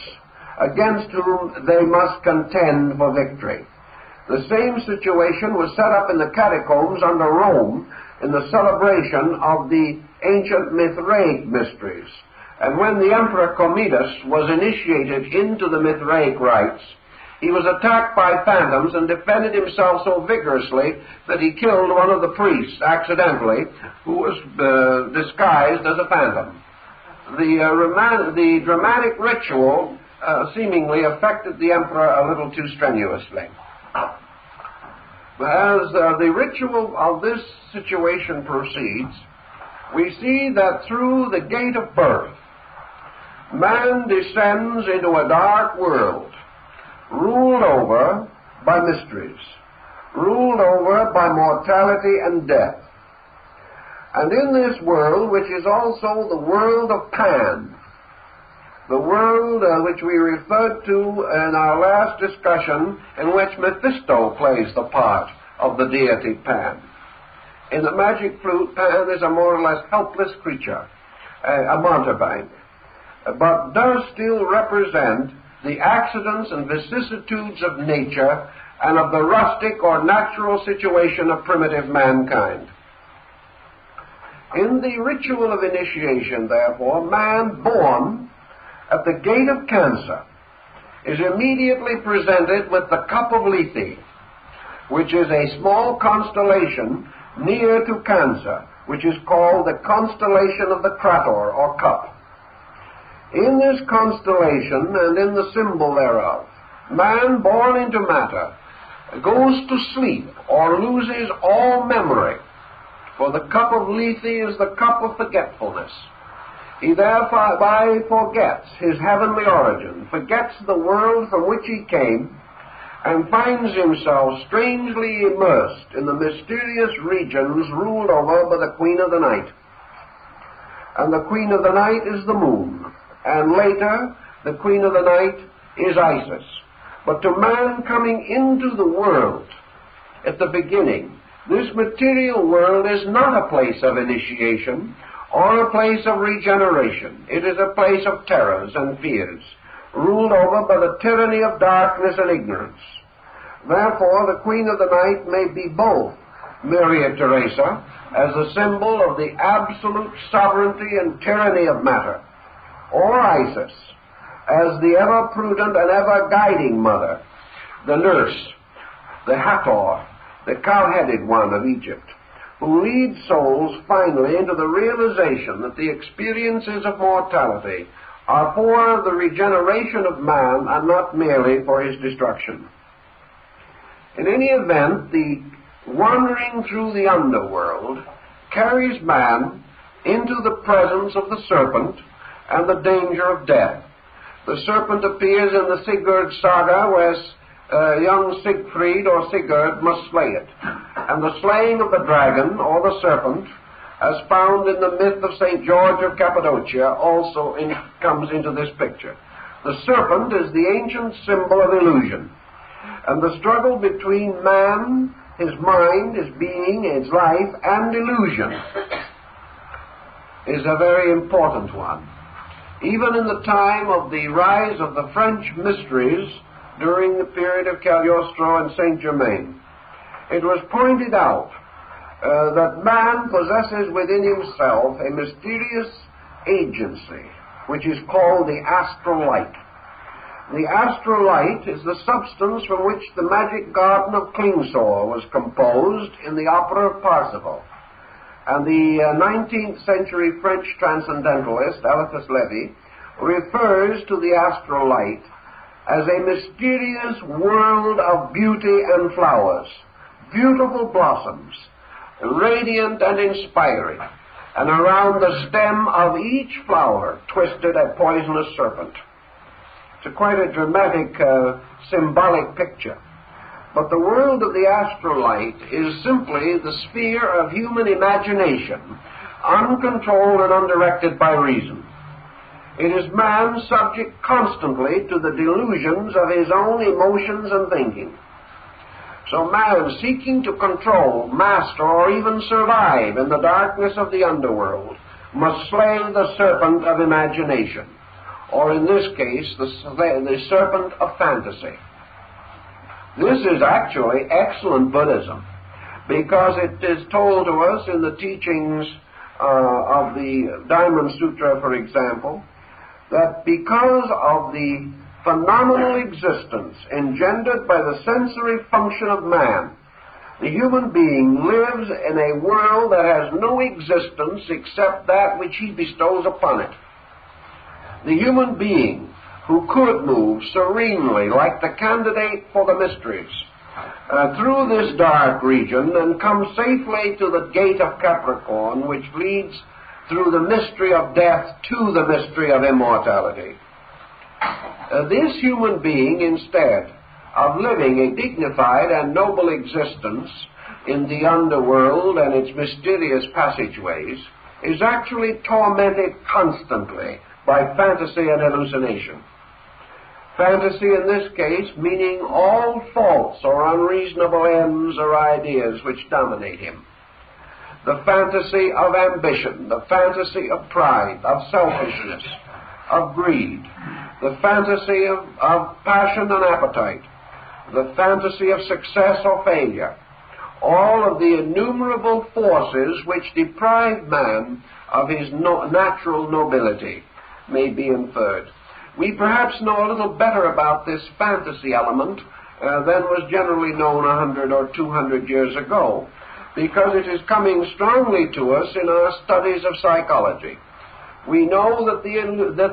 against whom they must contend for victory. The same situation was set up in the catacombs under Rome in the celebration of the ancient Mithraic mysteries. And when the Emperor Commodus was initiated into the Mithraic rites, he was attacked by phantoms and defended himself so vigorously that he killed one of the priests accidentally, who was disguised as a phantom. The dramatic ritual seemingly affected the emperor a little too strenuously. As the ritual of this situation proceeds, we see that through the gate of birth, man descends into a dark world, ruled over by mysteries, ruled over by mortality and death. And in this world, which is also the world of Pan, the world which we referred to in our last discussion, in which Mephisto plays the part of the deity Pan. In the Magic Flute, Pan is a more or less helpless creature, a mountebank, but does still represent the accidents and vicissitudes of nature and of the rustic or natural situation of primitive mankind. In the ritual of initiation, therefore, man born at the gate of Cancer is immediately presented with the cup of Lethe, which is a small constellation near to Cancer, which is called the constellation of the Crator, or cup. In this constellation and in the symbol thereof, man born into matter goes to sleep or loses all memory, for the cup of Lethe is the cup of forgetfulness. He thereby forgets his heavenly origin, forgets the world from which he came, and finds himself strangely immersed in the mysterious regions ruled over by the Queen of the Night. And the Queen of the Night is the moon, and later the Queen of the Night is Isis. But to man coming into the world at the beginning, this material world is not a place of initiation or a place of regeneration. It is a place of terrors and fears, ruled over by the tyranny of darkness and ignorance. Therefore, the Queen of the Night may be both Maria Theresa, as a symbol of the absolute sovereignty and tyranny of matter, or Isis, as the ever-prudent and ever-guiding mother, the nurse, the Hathor, the cow-headed one of Egypt, who leads souls finally into the realization that the experiences of mortality are for the regeneration of man and not merely for his destruction. In any event, the wandering through the underworld carries man into the presence of the serpent and the danger of death. The serpent appears in the Sigurd saga, where young Siegfried or Sigurd must slay it. And the slaying of the dragon, or the serpent, as found in the myth of St. George of Cappadocia, also comes into this picture. The serpent is the ancient symbol of illusion, and the struggle between man, his mind, his being, his life, and illusion is a very important one. Even in the time of the rise of the French mysteries during the period of Cagliostro and Saint-Germain, it was pointed out that man possesses within himself a mysterious agency, which is called the astral light. The astral light is the substance from which the magic garden of Klingsor was composed in the opera of Parsifal. And the 19th century French transcendentalist, Eliphas Levi, refers to the astral light as a mysterious world of beauty and flowers, beautiful blossoms, radiant and inspiring, and around the stem of each flower twisted a poisonous serpent. It's quite a dramatic, symbolic picture. But the world of the astral light is simply the sphere of human imagination, uncontrolled and undirected by reason. It is man subject constantly to the delusions of his own emotions and thinking. So man, seeking to control, master, or even survive in the darkness of the underworld, must slay the serpent of imagination, or in this case, the serpent of fantasy. This is actually excellent Buddhism, because it is told to us in the teachings of the Diamond Sutra, for example, that because of the phenomenal existence engendered by the sensory function of man, the human being lives in a world that has no existence except that which he bestows upon it. The human being who could move serenely like the candidate for the mysteries through this dark region and come safely to the gate of Capricorn, which leads through the mystery of death to the mystery of immortality. This human being, instead of living a dignified and noble existence in the underworld and its mysterious passageways, is actually tormented constantly by fantasy and hallucination. Fantasy in this case meaning all false or unreasonable ends or ideas which dominate him. The fantasy of ambition, the fantasy of pride, of selfishness, of greed, the fantasy of passion and appetite, the fantasy of success or failure, all of the innumerable forces which deprive man of his natural nobility may be inferred. We perhaps know a little better about this fantasy element than was generally known 100 or 200 years ago, because it is coming strongly to us in our studies of psychology. We know that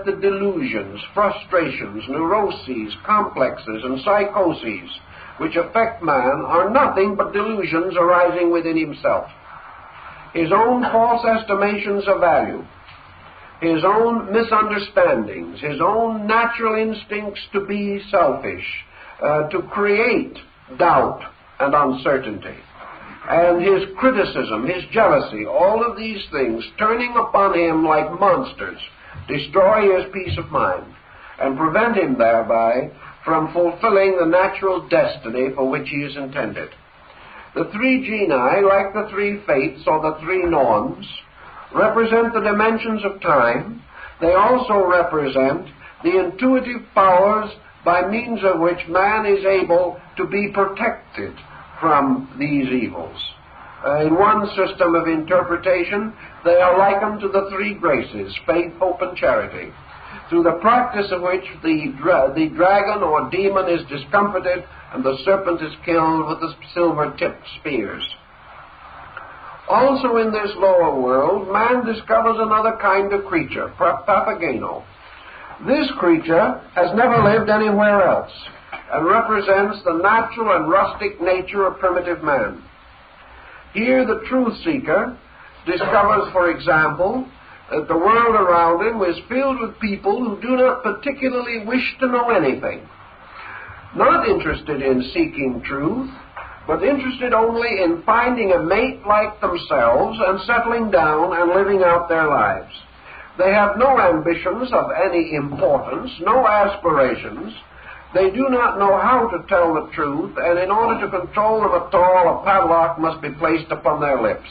the delusions, frustrations, neuroses, complexes, and psychoses which affect man are nothing but delusions arising within himself. His own false estimations of value, his own misunderstandings, his own natural instincts to be selfish, to create doubt and uncertainty, and his criticism, his jealousy, all of these things turning upon him like monsters, destroy his peace of mind and prevent him thereby from fulfilling the natural destiny for which he is intended. The three genii, like the three fates or the three norms, represent the dimensions of time. They also represent the intuitive powers by means of which man is able to be protected from these evils. In one system of interpretation, they are likened to the three graces, faith, hope, and charity, through the practice of which the dragon or demon is discomfited and the serpent is killed with the silver-tipped spears. Also in this lower world, man discovers another kind of creature, Papageno. This creature has never lived anywhere else and represents the natural and rustic nature of primitive man. Here the truth seeker discovers, for example, that the world around him is filled with people who do not particularly wish to know anything, not interested in seeking truth, but interested only in finding a mate like themselves and settling down and living out their lives. They have no ambitions of any importance, no aspirations. They do not know how to tell the truth, and in order to control them at all, a padlock must be placed upon their lips.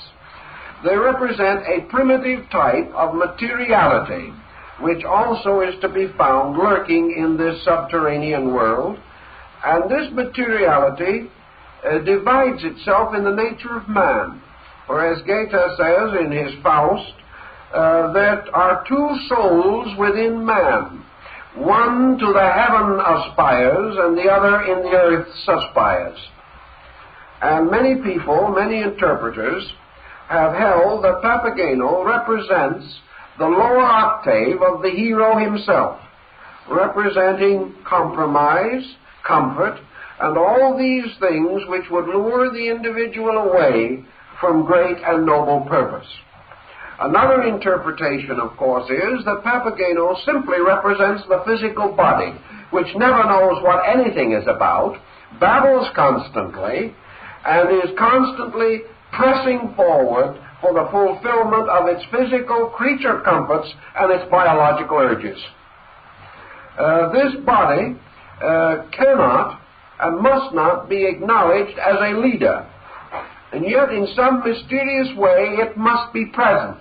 They represent a primitive type of materiality, which also is to be found lurking in this subterranean world. And this materiality divides itself in the nature of man. For as Goethe says in his Faust, there are two souls within man. One to the heaven aspires, and the other in the earth aspires. And many people, many interpreters, have held that Papageno represents the lower octave of the hero himself, representing compromise, comfort, and all these things which would lure the individual away from great and noble purpose. Another interpretation, of course, is that Papageno simply represents the physical body, which never knows what anything is about, babbles constantly, and is constantly pressing forward for the fulfillment of its physical creature comforts and its biological urges. This body cannot and must not be acknowledged as a leader. And yet, in some mysterious way, it must be present,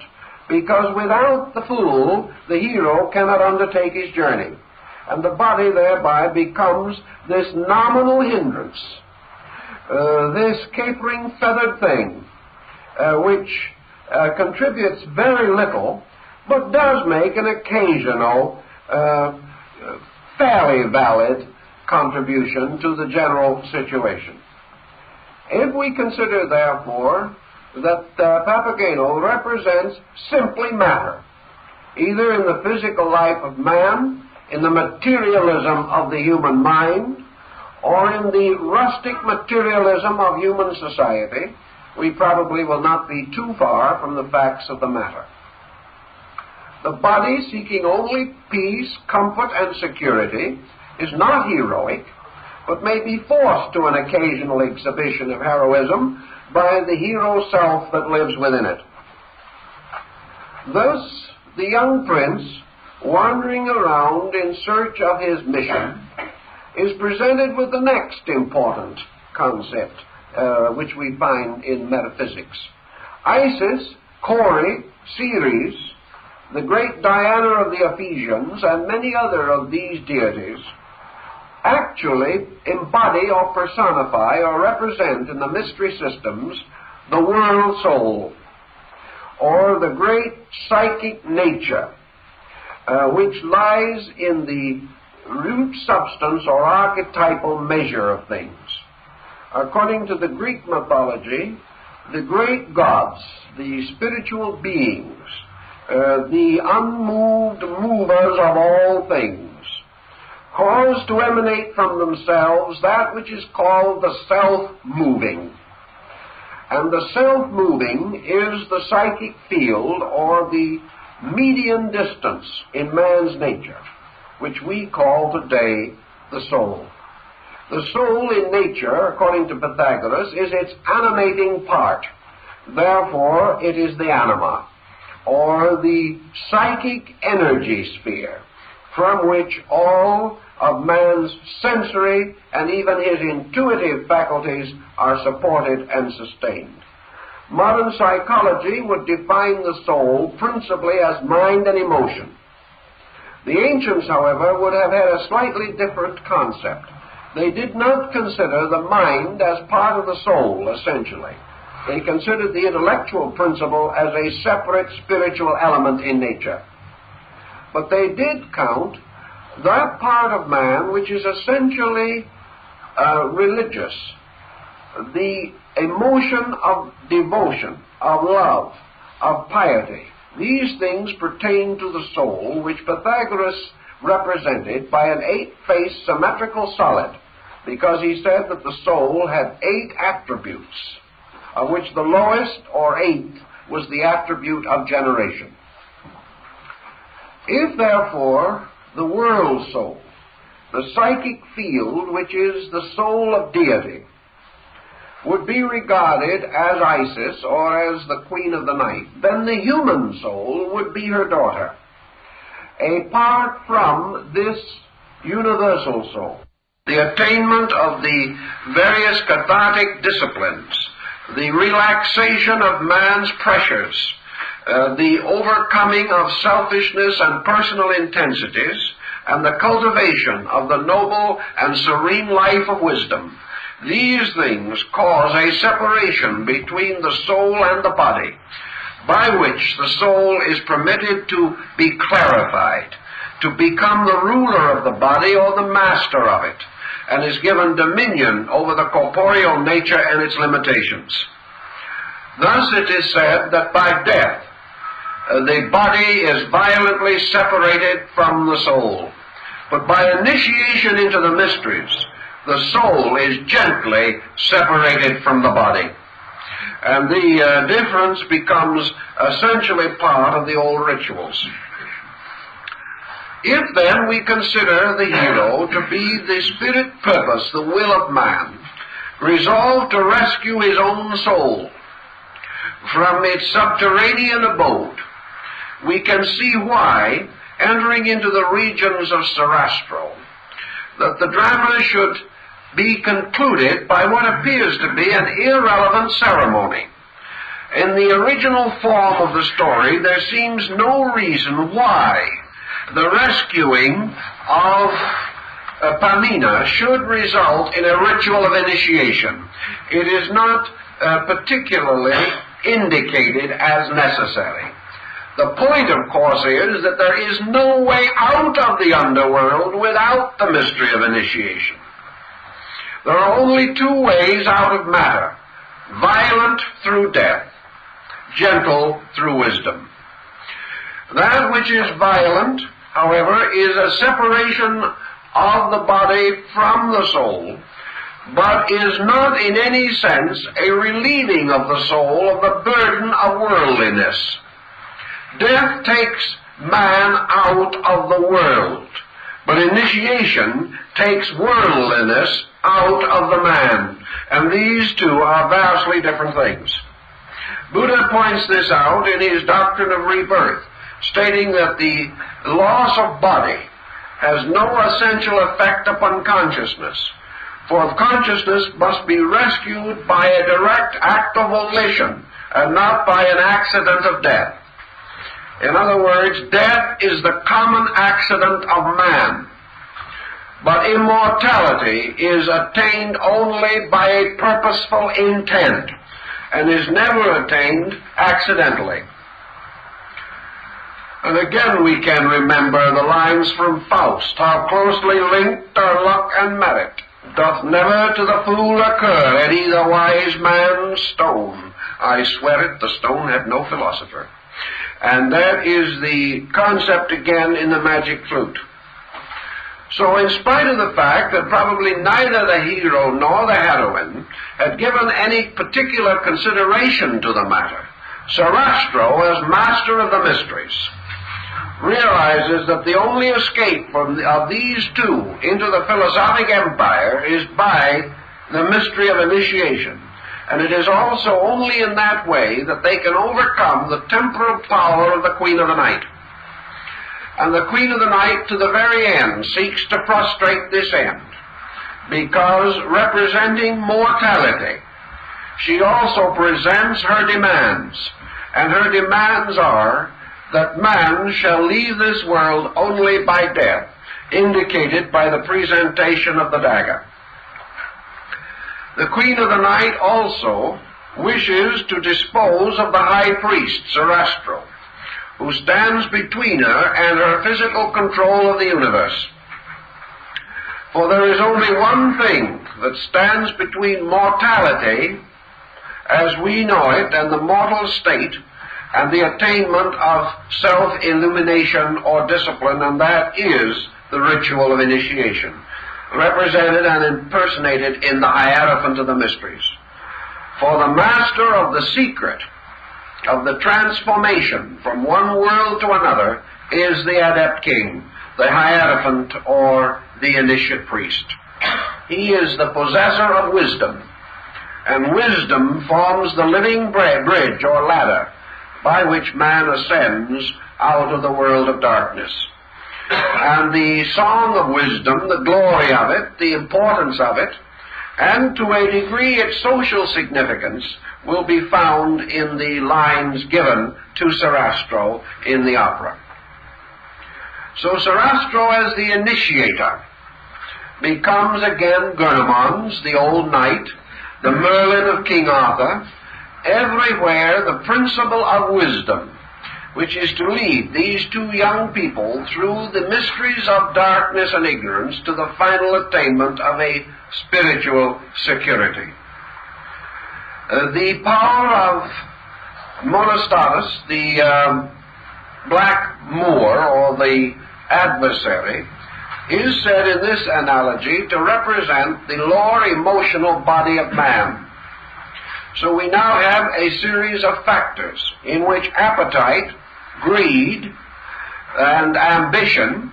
because without the fool, the hero cannot undertake his journey. And the body thereby becomes this nominal hindrance, this capering feathered thing, which contributes very little, but does make an occasional, fairly valid contribution to the general situation. If we consider, therefore, that Papageno represents simply matter, either in the physical life of man, in the materialism of the human mind, or in the rustic materialism of human society, we probably will not be too far from the facts of the matter. The body, seeking only peace, comfort, and security, is not heroic, but may be forced to an occasional exhibition of heroism by the hero self that lives within it. Thus, the young prince, wandering around in search of his mission, is presented with the next important concept, which we find in metaphysics. Isis, Cori, Ceres, the great Diana of the Ephesians, and many other of these deities, actually embody or personify or represent in the mystery systems the world soul, or the great psychic nature, which lies in the root substance or archetypal measure of things. According to the Greek mythology, the great gods, the spiritual beings, the unmoved movers of all things, cause to emanate from themselves that which is called the self-moving. And the self-moving is the psychic field, or the median distance in man's nature, which we call today the soul. The soul in nature, according to Pythagoras, is its animating part. Therefore, it is the anima, or the psychic energy sphere, from which all of man's sensory and even his intuitive faculties are supported and sustained. Modern psychology would define the soul principally as mind and emotion. The ancients, however, would have had a slightly different concept. They did not consider the mind as part of the soul, essentially. They considered the intellectual principle as a separate spiritual element in nature. But they did count that part of man which is essentially religious, the emotion of devotion, of love, of piety. These things pertain to the soul, which Pythagoras represented by an 8-faced symmetrical solid, because he said that the soul had 8 attributes, of which the lowest, or 8th, was the attribute of generation. If, therefore, the world soul, the psychic field, which is the soul of deity, would be regarded as Isis, or as the queen of the night, then the human soul would be her daughter, apart from this universal soul. The attainment of the various cathartic disciplines, the relaxation of man's pressures, the overcoming of selfishness and personal intensities, and the cultivation of the noble and serene life of wisdom. These things cause a separation between the soul and the body, by which the soul is permitted to be clarified, to become the ruler of the body or the master of it, and is given dominion over the corporeal nature and its limitations. Thus it is said that by death, the body is violently separated from the soul, but by initiation into the mysteries, the soul is gently separated from the body. And the difference becomes essentially part of the old rituals. If then we consider the hero to be the spirit purpose, the will of man, resolved to rescue his own soul from its subterranean abode, we can see why, entering into the regions of Sarastro, that the drama should be concluded by what appears to be an irrelevant ceremony. In the original form of the story, there seems no reason why the rescuing of Pamina should result in a ritual of initiation. It is not particularly indicated as necessary. The point, of course, is that there is no way out of the underworld without the mystery of initiation. There are only two ways out of matter: violent through death, gentle through wisdom. That which is violent, however, is a separation of the body from the soul, but is not in any sense a relieving of the soul of the burden of worldliness. Death takes man out of the world, but initiation takes worldliness out of the man, and these two are vastly different things. Buddha points this out in his doctrine of rebirth, stating that the loss of body has no essential effect upon consciousness, for consciousness must be rescued by a direct act of volition and not by an accident of death. In other words, death is the common accident of man, but immortality is attained only by a purposeful intent and is never attained accidentally. And again we can remember the lines from Faust: how closely linked are luck and merit, doth never to the fool occur at either wise man's stone. I swear it, the stone had no philosopher. And that is the concept again in the Magic Flute. So in spite of the fact that probably neither the hero nor the heroine had given any particular consideration to the matter, Sarastro, as master of the mysteries, realizes that the only escape of these two into the philosophic empire is by the mystery of initiation. And it is also only in that way that they can overcome the temporal power of the Queen of the Night. And the Queen of the Night, to the very end, seeks to frustrate this end, because representing mortality, she also presents her demands, and her demands are that man shall leave this world only by death, indicated by the presentation of the dagger. The Queen of the Night also wishes to dispose of the high priest, Sarastro, who stands between her and her physical control of the universe. For there is only one thing that stands between mortality, as we know it, and the mortal state, and the attainment of self-illumination or discipline, and that is the ritual of initiation, represented and impersonated in the Hierophant of the Mysteries. For the master of the secret of the transformation from one world to another is the Adept King, the Hierophant, or the Initiate Priest. He is the possessor of wisdom, and wisdom forms the living bridge or ladder by which man ascends out of the world of darkness. And the song of wisdom, the glory of it, the importance of it, and to a degree its social significance, will be found in the lines given to Sarastro in the opera. So Sarastro, as the initiator, becomes again Gurnemanz, the old knight, the Merlin of King Arthur, everywhere the principle of wisdom, which is to lead these two young people through the mysteries of darkness and ignorance to the final attainment of a spiritual security. The power of Monostatus, the black Moor, or the adversary, is said in this analogy to represent the lower emotional body of man. So we now have a series of factors in which appetite, greed, and ambition,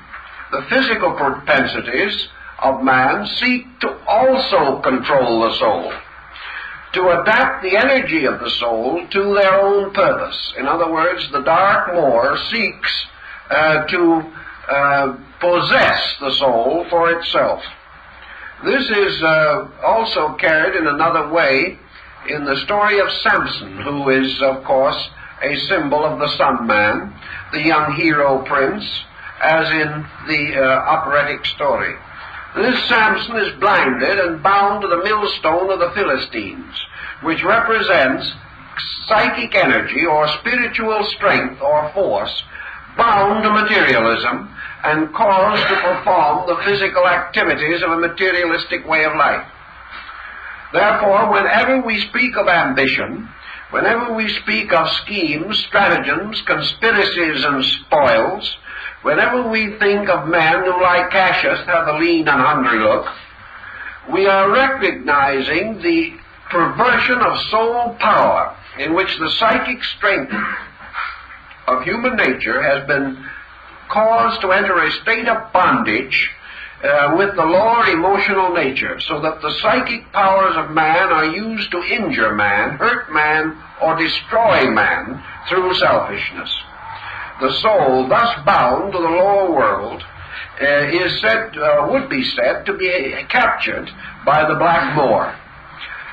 the physical propensities of man, seek to also control the soul, to adapt the energy of the soul to their own purpose. In other words, the dark Moor seeks to possess the soul for itself. This is also carried in another way in the story of Samson, who is, of course, a symbol of the Sun Man, the young hero prince, as in the operatic story. This Samson is blinded and bound to the millstone of the Philistines, which represents psychic energy or spiritual strength or force bound to materialism and caused to perform the physical activities of a materialistic way of life. Therefore, whenever we speak of ambition, whenever we speak of schemes, stratagems, conspiracies, and spoils, whenever we think of men who, like Cassius, have the lean and hungry look, we are recognizing the perversion of soul power in which the psychic strength of human nature has been caused to enter a state of bondage with the lower emotional nature, so that the psychic powers of man are used to injure man, hurt man, or destroy man through selfishness. The soul, thus bound to the lower world, would be said to be captured by the Black Moor.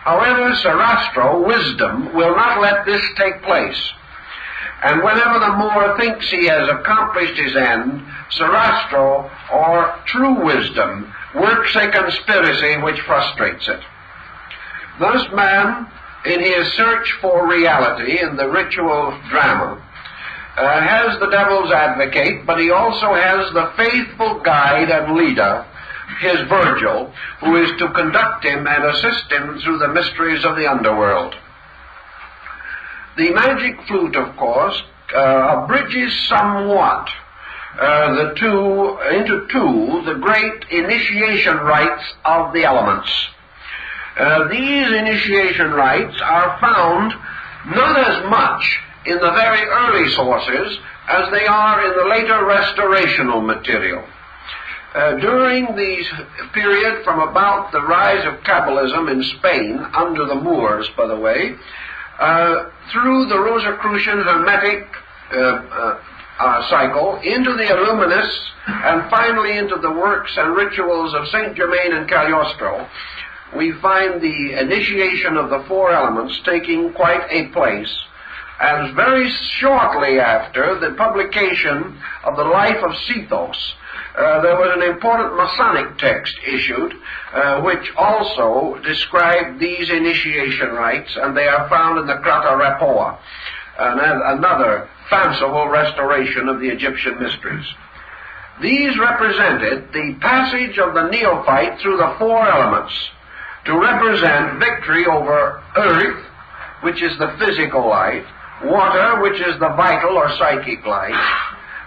However, Sarastro, wisdom, will not let this take place. And whenever the Moor thinks he has accomplished his end, Sarastro, or true wisdom, works a conspiracy which frustrates it. Thus man, in his search for reality in the ritual drama, has the devil's advocate, but he also has the faithful guide and leader, his Virgil, who is to conduct him and assist him through the mysteries of the underworld. The Magic Flute, of course, abridges somewhat into two the great initiation rites of the elements. These initiation rites are found not as much in the very early sources as they are in the later restorational material. During the period from about the rise of Kabbalism in Spain, under the Moors, by the way, through the Rosicrucian Hermetic cycle, into the Illuminists, and finally into the works and rituals of Saint Germain and Cagliostro, we find the initiation of the four elements taking quite a place. And very shortly after the publication of the life of Sethos, there was an important Masonic text issued, which also described these initiation rites, and they are found in the Krata Rapoa, another fanciful restoration of the Egyptian mysteries. These represented the passage of the neophyte through the four elements to represent victory over earth, which is the physical life, water, which is the vital or psychic life,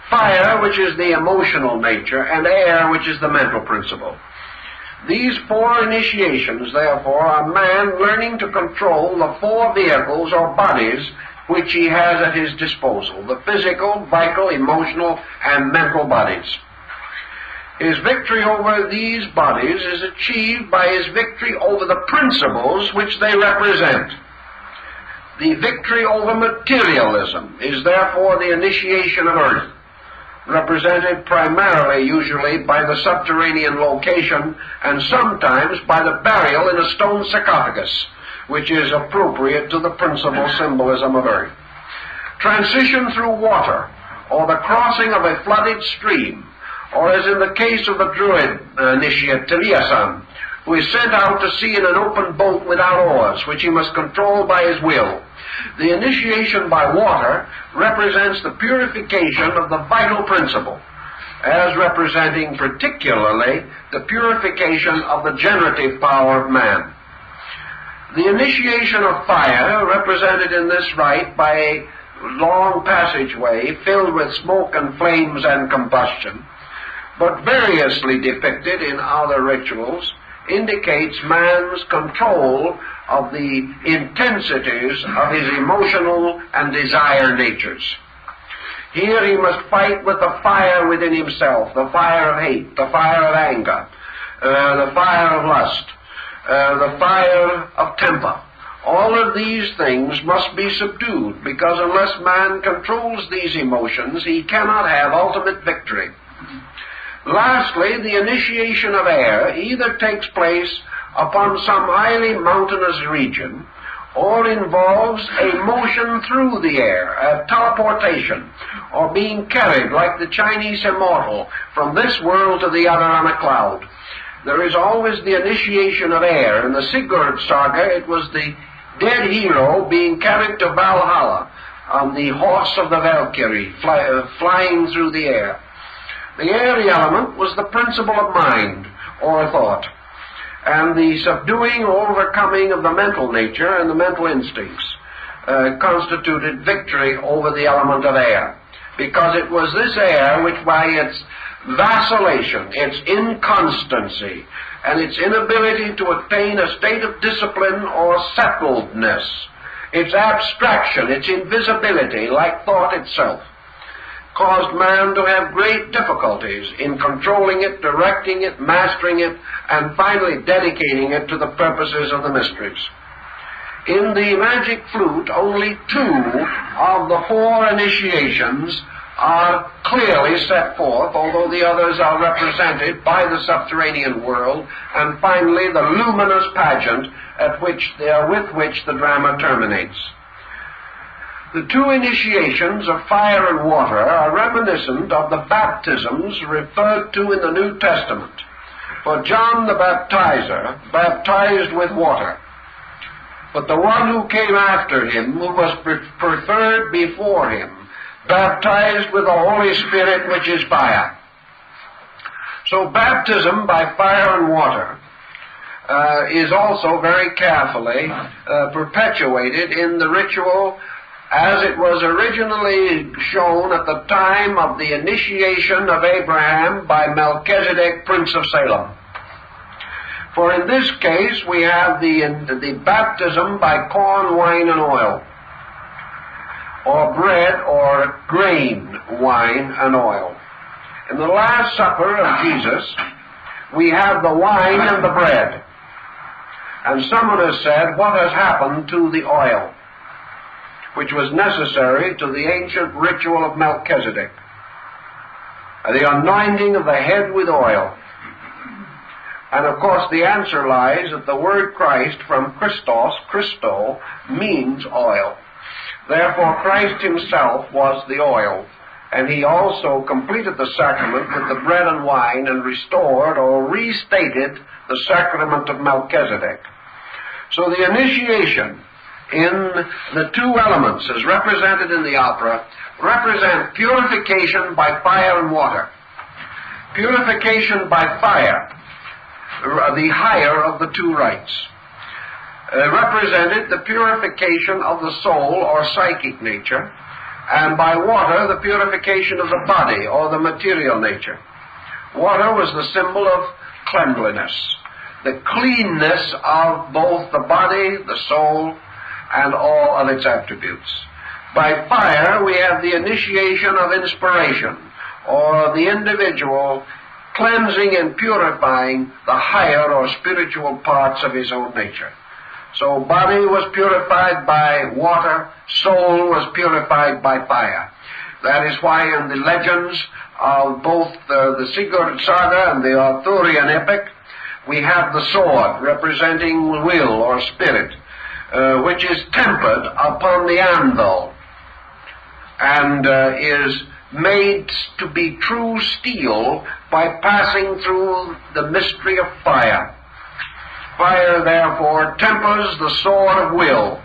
fire, which is the emotional nature, and air, which is the mental principle. These four initiations, therefore, are man learning to control the four vehicles or bodies which he has at his disposal, the physical, vital, emotional, and mental bodies. His victory over these bodies is achieved by his victory over the principles which they represent. The victory over materialism is therefore the initiation of earth, represented primarily usually by the subterranean location and sometimes by the burial in a stone sarcophagus, which is appropriate to the principal symbolism of earth. Transition through water, or the crossing of a flooded stream, or as in the case of the Druid initiate Taliasan, who is sent out to sea in an open boat without oars, which he must control by his will. The initiation by water represents the purification of the vital principle, as representing particularly the purification of the generative power of man. The initiation of fire, represented in this rite by a long passageway filled with smoke and flames and combustion, but variously depicted in other rituals, indicates man's control of the intensities of his emotional and desire natures. Here he must fight with the fire within himself, the fire of hate, the fire of anger, the fire of lust, the fire of temper. All of these things must be subdued, because unless man controls these emotions, he cannot have ultimate victory. Lastly, the initiation of air either takes place upon some highly mountainous region, or involves a motion through the air, a teleportation, or being carried like the Chinese immortal from this world to the other on a cloud. There is always the initiation of air. In the Sigurd saga, it was the dead hero being carried to Valhalla on the horse of the Valkyrie, flying through the air. The airy element was the principle of mind, or thought, and the subduing or overcoming of the mental nature and the mental instincts constituted victory over the element of air, because it was this air which, by its vacillation, its inconstancy, and its inability to attain a state of discipline or settledness, its abstraction, its invisibility, like thought itself, caused man to have great difficulties in controlling it, directing it, mastering it, and finally dedicating it to the purposes of the mysteries. In the Magic Flute, only 2 of the 4 initiations are clearly set forth, although the others are represented by the subterranean world, and finally the luminous pageant with which the drama terminates. The 2 initiations of fire and water are reminiscent of the baptisms referred to in the New Testament. For John the Baptizer baptized with water, but the one who came after him, who was preferred before him, baptized with the Holy Spirit, which is fire. So baptism by fire and water is also very carefully perpetuated in the ritual as it was originally shown at the time of the initiation of Abraham by Melchizedek, Prince of Salem. For in this case we have the baptism by corn, wine, and oil, or bread or grain, wine, and oil. In the Last Supper of Jesus, we have the wine and the bread. And someone has said, what has happened to the oil, which was necessary to the ancient ritual of Melchizedek, the anointing of the head with oil? And of course the answer lies that the word Christ, from Christos, Christo, means oil. Therefore Christ himself was the oil, and he also completed the sacrament with the bread and wine and restored or restated the sacrament of Melchizedek. So the initiation in the 2 elements as represented in the opera represent purification by fire and water. Purification by fire, the higher of the 2 rites, represented the purification of the soul or psychic nature, and by water the purification of the body or the material nature. Water was the symbol of cleanliness, the cleanness of both the body, the soul, and all of its attributes. By fire we have the initiation of inspiration, or the individual cleansing and purifying the higher or spiritual parts of his own nature. So body was purified by water, soul was purified by fire. That is why in the legends of both the Sigurd saga and the Arthurian epic, we have the sword representing will or spirit, which is tempered upon the anvil and is made to be true steel by passing through the mystery of fire. Fire, therefore, tempers the sword of will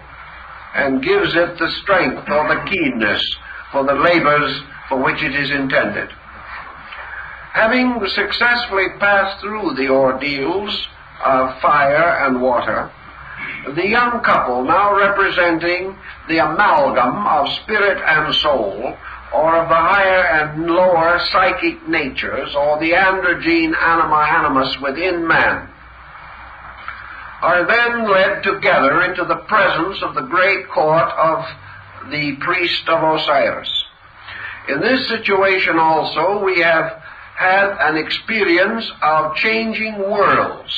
and gives it the strength or the keenness for the labors for which it is intended. Having successfully passed through the ordeals of fire and water, the young couple, now representing the amalgam of spirit and soul, or of the higher and lower psychic natures, or the androgyne anima animus within man, are then led together into the presence of the great court of the priest of Osiris. In this situation also we have had an experience of changing worlds.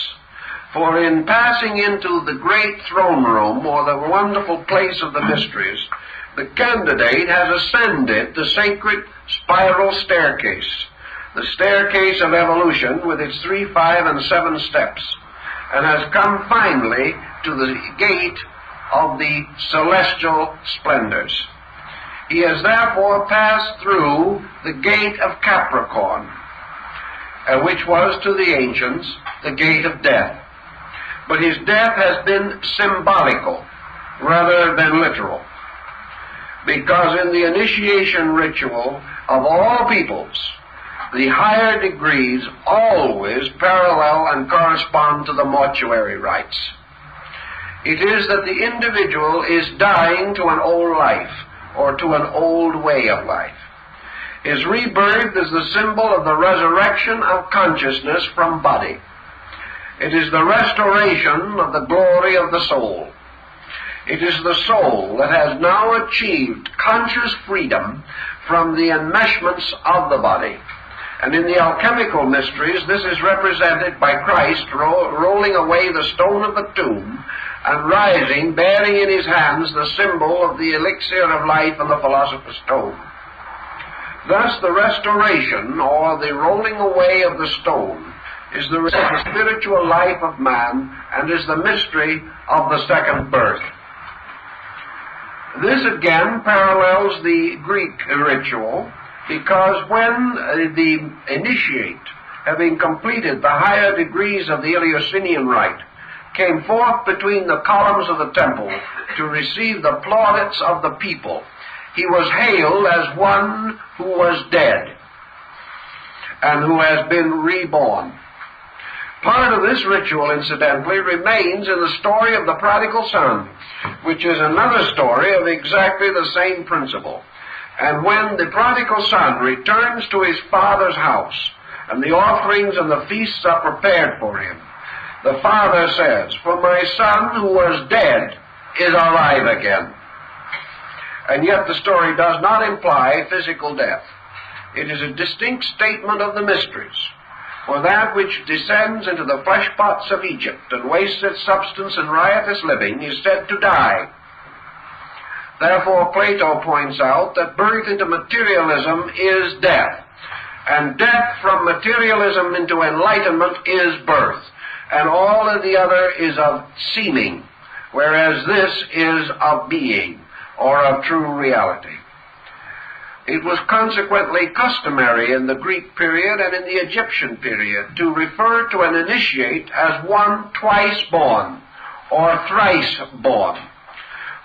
For in passing into the great throne room, or the wonderful place of the mysteries, the candidate has ascended the sacred spiral staircase, the staircase of evolution with its 3, 5, and 7 steps, and has come finally to the gate of the celestial splendors. He has therefore passed through the gate of Capricorn, which was to the ancients the gate of death. But his death has been symbolical rather than literal, because in the initiation ritual of all peoples, the higher degrees always parallel and correspond to the mortuary rites. It is that the individual is dying to an old life, or to an old way of life. His rebirth is the symbol of the resurrection of consciousness from body. It is the restoration of the glory of the soul. It is the soul that has now achieved conscious freedom from the enmeshments of the body. And in the alchemical mysteries, this is represented by Christ rolling away the stone of the tomb and rising, bearing in his hands the symbol of the elixir of life and the philosopher's stone. Thus the restoration, or the rolling away of the stone, is the spiritual life of man, and is the mystery of the second birth. This again parallels the Greek ritual, because when the initiate, having completed the higher degrees of the Eleusinian rite, came forth between the columns of the temple to receive the plaudits of the people, he was hailed as one who was dead and who has been reborn. Part of this ritual, incidentally, remains in the story of the prodigal son, which is another story of exactly the same principle. And when the prodigal son returns to his father's house, and the offerings and the feasts are prepared for him, the father says, "For my son who was dead is alive again." And yet the story does not imply physical death. It is a distinct statement of the mysteries. For that which descends into the flesh pots of Egypt and wastes its substance in riotous living is said to die. Therefore Plato points out that birth into materialism is death, and death from materialism into enlightenment is birth, and all of the other is of seeming, whereas this is of being, or of true reality. It was consequently customary in the Greek period and in the Egyptian period to refer to an initiate as one twice born, or thrice born.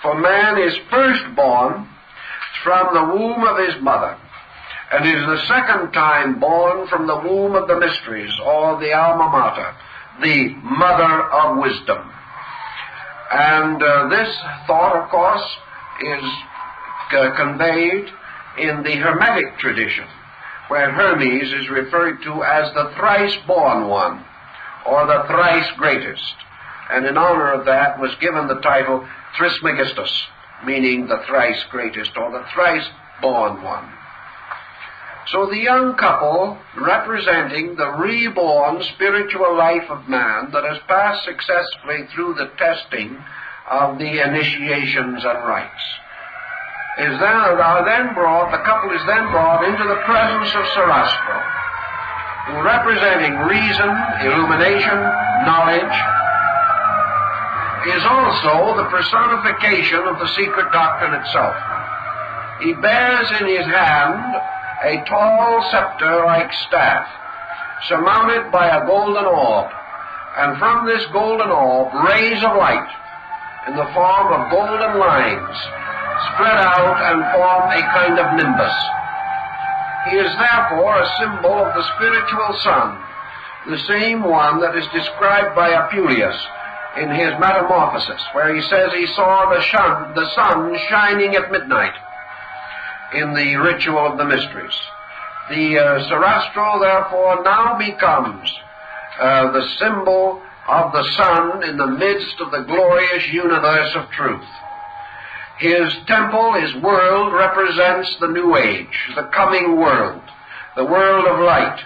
For man is first born from the womb of his mother, and is the second time born from the womb of the mysteries, or the alma mater, the mother of wisdom. And this thought, of course, is conveyed in the Hermetic tradition, where Hermes is referred to as the thrice-born one, or the thrice greatest, and in honor of that was given the title Trismegistus, meaning the thrice greatest, or the thrice-born one. So the young couple, representing the reborn spiritual life of man that has passed successfully through the testing of the initiations and rites, the couple is then brought into the presence of Sarastro, who, representing reason, illumination, knowledge, is also the personification of the secret doctrine itself. He bears in his hand a tall scepter-like staff, surmounted by a golden orb, and from this golden orb rays of light in the form of golden lines spread out and form a kind of nimbus. He is therefore a symbol of the spiritual sun, the same one that is described by Apuleius in his Metamorphosis, where he says he saw the sun shining at midnight in the ritual of the mysteries. The Sarastro, therefore, now becomes the symbol of the sun in the midst of the glorious universe of truth. His temple, his world, represents the new age, the coming world, the world of light,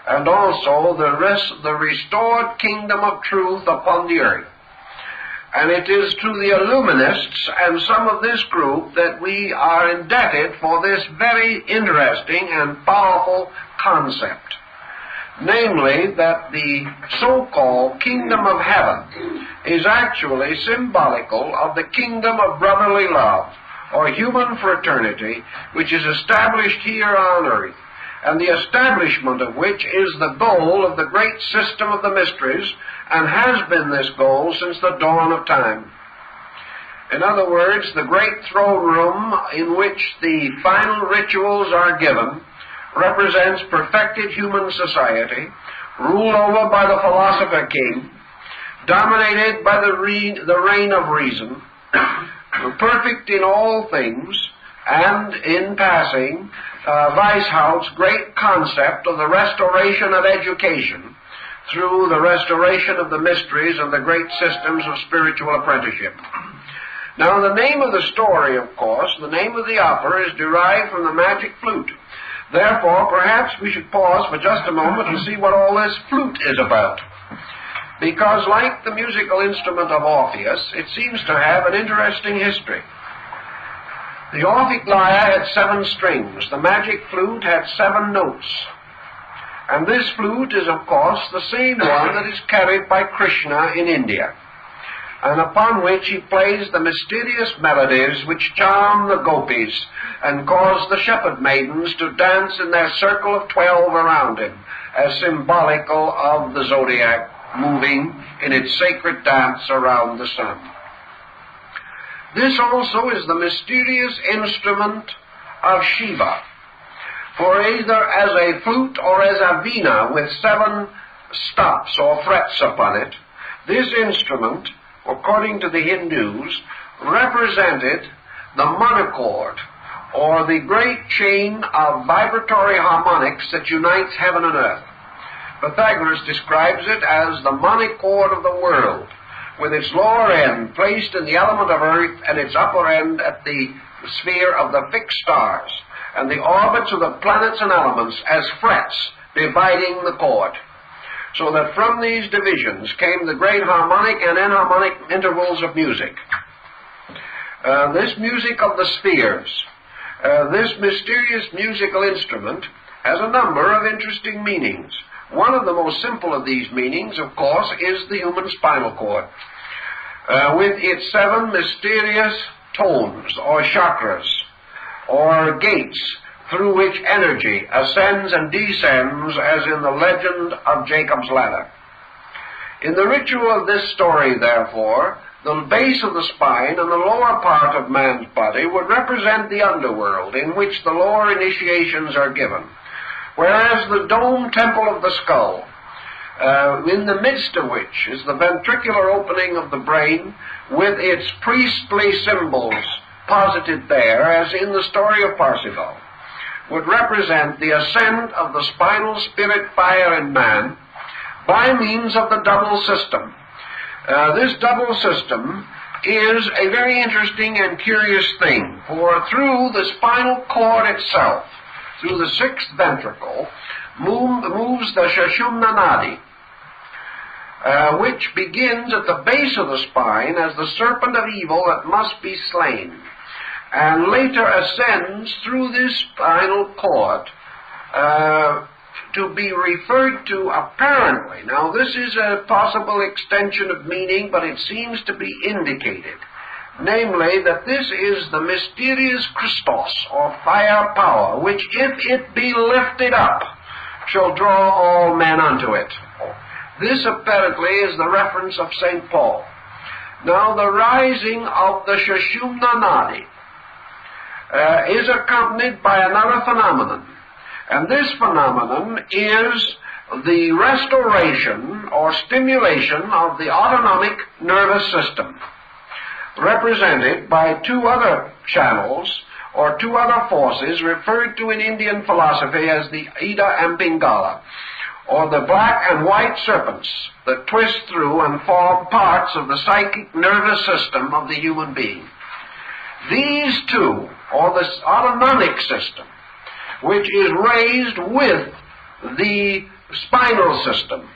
and also the restored kingdom of truth upon the earth. And it is to the Illuminists and some of this group that we are indebted for this very interesting and powerful concept. Namely, that the so-called kingdom of heaven is actually symbolical of the kingdom of brotherly love, or human fraternity, which is established here on earth, and the establishment of which is the goal of the great system of the mysteries, and has been this goal since the dawn of time. In other words, the great throne room in which the final rituals are given represents perfected human society, ruled over by the philosopher king, dominated by the reign of reason, perfect in all things, and in passing, Weishaupt's great concept of the restoration of education through the restoration of the mysteries and the great systems of spiritual apprenticeship. Now, the name of the story, of course, the name of the opera, is derived from the Magic Flute. Therefore, perhaps we should pause for just a moment and see what all this flute is about. Because, like the musical instrument of Orpheus, it seems to have an interesting history. The Orphic lyre had 7 strings. The Magic Flute had 7 notes. And this flute is, of course, the same one that is carried by Krishna in India, and upon which he plays the mysterious melodies which charm the gopis and cause the shepherd maidens to dance in their circle of 12 around him, as symbolical of the zodiac moving in its sacred dance around the sun. This also is the mysterious instrument of Shiva, for either as a flute or as a veena with 7 stops or frets upon it, this instrument, according to the Hindus, represented the monochord, or the great chain of vibratory harmonics that unites heaven and earth. Pythagoras describes it as the monochord of the world, with its lower end placed in the element of earth and its upper end at the sphere of the fixed stars, and the orbits of the planets and elements as frets dividing the chord. So that from these divisions came the great harmonic and enharmonic intervals of music. This music of the spheres, this mysterious musical instrument, has a number of interesting meanings. One of the most simple of these meanings, of course, is the human spinal cord, with its 7 mysterious tones, or chakras, or gates, through which energy ascends and descends, as in the legend of Jacob's ladder. In the ritual of this story, therefore, the base of the spine and the lower part of man's body would represent the underworld, in which the lower initiations are given, whereas the dome temple of the skull, in the midst of which is the ventricular opening of the brain, with its priestly symbols posited there, as in the story of Parsifal, would represent the ascent of the spinal spirit fire in man by means of the double system. This double system is a very interesting and curious thing, for through the spinal cord itself, through the 6th ventricle, moves the Sushumna Nadi, which begins at the base of the spine as the serpent of evil that must be slain, and later ascends through this spinal cord to be referred to apparently. Now, this is a possible extension of meaning, but it seems to be indicated, namely that this is the mysterious Christos, or fire power, which, if it be lifted up, shall draw all men unto it. This apparently is the reference of St. Paul. Now, the rising of the Sushumna Nadi is accompanied by another phenomenon, and this phenomenon is the restoration or stimulation of the autonomic nervous system, represented by 2 other channels or 2 other forces referred to in Indian philosophy as the Ida and Pingala, or the black and white serpents that twist through and form parts of the psychic nervous system of the human being. These two, or the autonomic system, which is raised with the spinal system,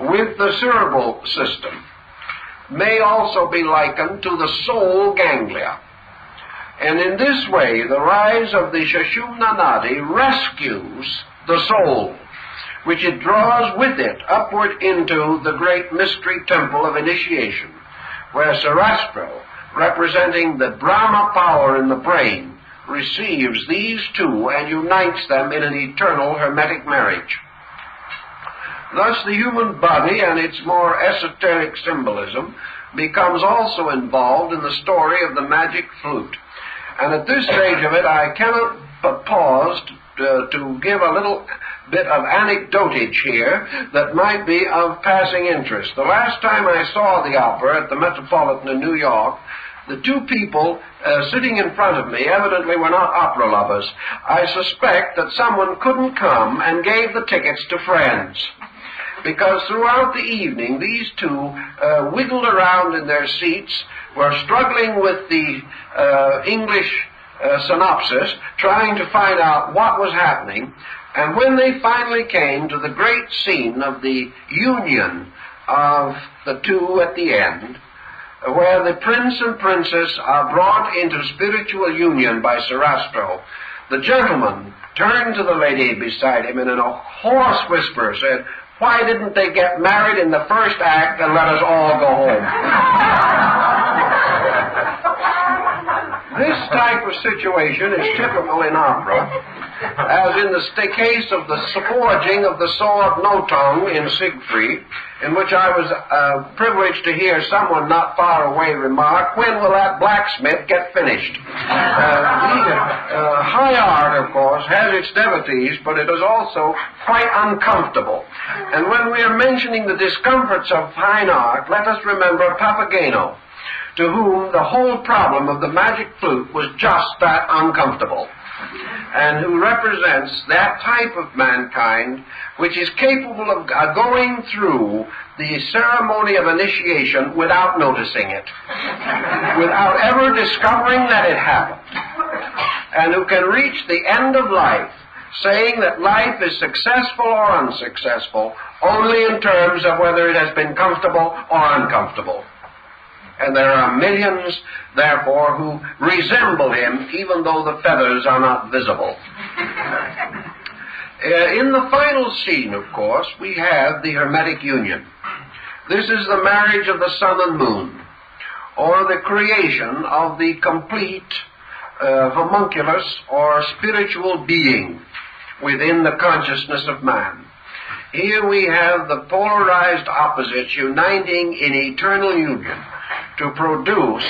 with the cerebral system, may also be likened to the soul ganglia. And in this way, the rise of the Sushumna Nadi rescues the soul, which it draws with it upward into the great mystery temple of initiation, where Sarastro, representing the Brahma power in the brain, receives these two and unites them in an eternal Hermetic marriage. Thus the human body and its more esoteric symbolism becomes also involved in the story of the Magic Flute. And at this stage of it, I cannot but pause to give a little bit of anecdotage here that might be of passing interest. The last time I saw the opera at the Metropolitan in New York, the two people sitting in front of me evidently were not opera lovers. I suspect that someone couldn't come and gave the tickets to friends, because throughout the evening these two wiggled around in their seats, were struggling with the English synopsis, trying to find out what was happening. And when they finally came to the great scene of the union of the two at the end, where the prince and princess are brought into spiritual union by Sarastro, the gentleman turned to the lady beside him and in a hoarse whisper said, "Why didn't they get married in the first act and let us all go home?" This type of situation is typical in opera, as in the case of the forging of the sword Nothung in Siegfried, in which I was privileged to hear someone not far away remark, "When will that blacksmith get finished?" High art, of course, has its devotees, but it is also quite uncomfortable. And when we are mentioning the discomforts of fine art, let us remember Papageno, to whom the whole problem of the magic flute was just that uncomfortable, and who represents that type of mankind which is capable of going through the ceremony of initiation without noticing it, without ever discovering that it happened, and who can reach the end of life saying that life is successful or unsuccessful only in terms of whether it has been comfortable or uncomfortable. And there are millions, therefore, who resemble him, even though the feathers are not visible. In the final scene, of course, we have the Hermetic union. This is the marriage of the sun and moon, or the creation of the complete homunculus, or spiritual being, within the consciousness of man. Here we have the polarized opposites uniting in eternal union to produce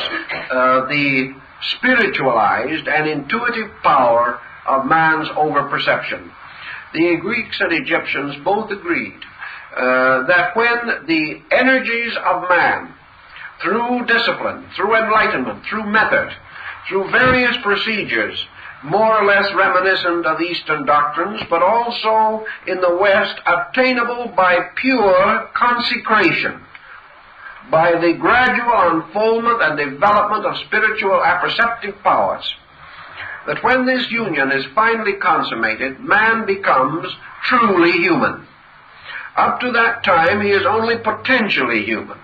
the spiritualized and intuitive power of man's over-perception. The Greeks and Egyptians both agreed that when the energies of man, through discipline, through enlightenment, through method, through various procedures, more or less reminiscent of Eastern doctrines, but also in the West attainable by pure consecration, by the gradual unfoldment and development of spiritual apperceptive powers, that when this union is finally consummated, man becomes truly human. Up to that time, he is only potentially human.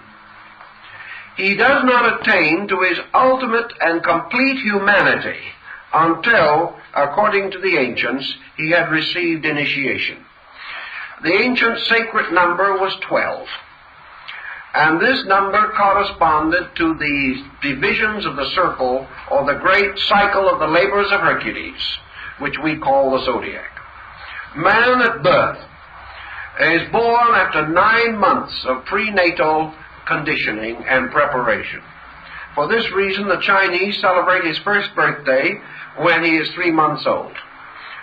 He does not attain to his ultimate and complete humanity until, according to the ancients, he had received initiation. The ancient sacred number was 12. And this number corresponded to the divisions of the circle, or the great cycle of the labors of Hercules, which we call the zodiac. Man at birth is born after 9 months of prenatal conditioning and preparation. For this reason, the Chinese celebrate his first birthday when he is 3 months old,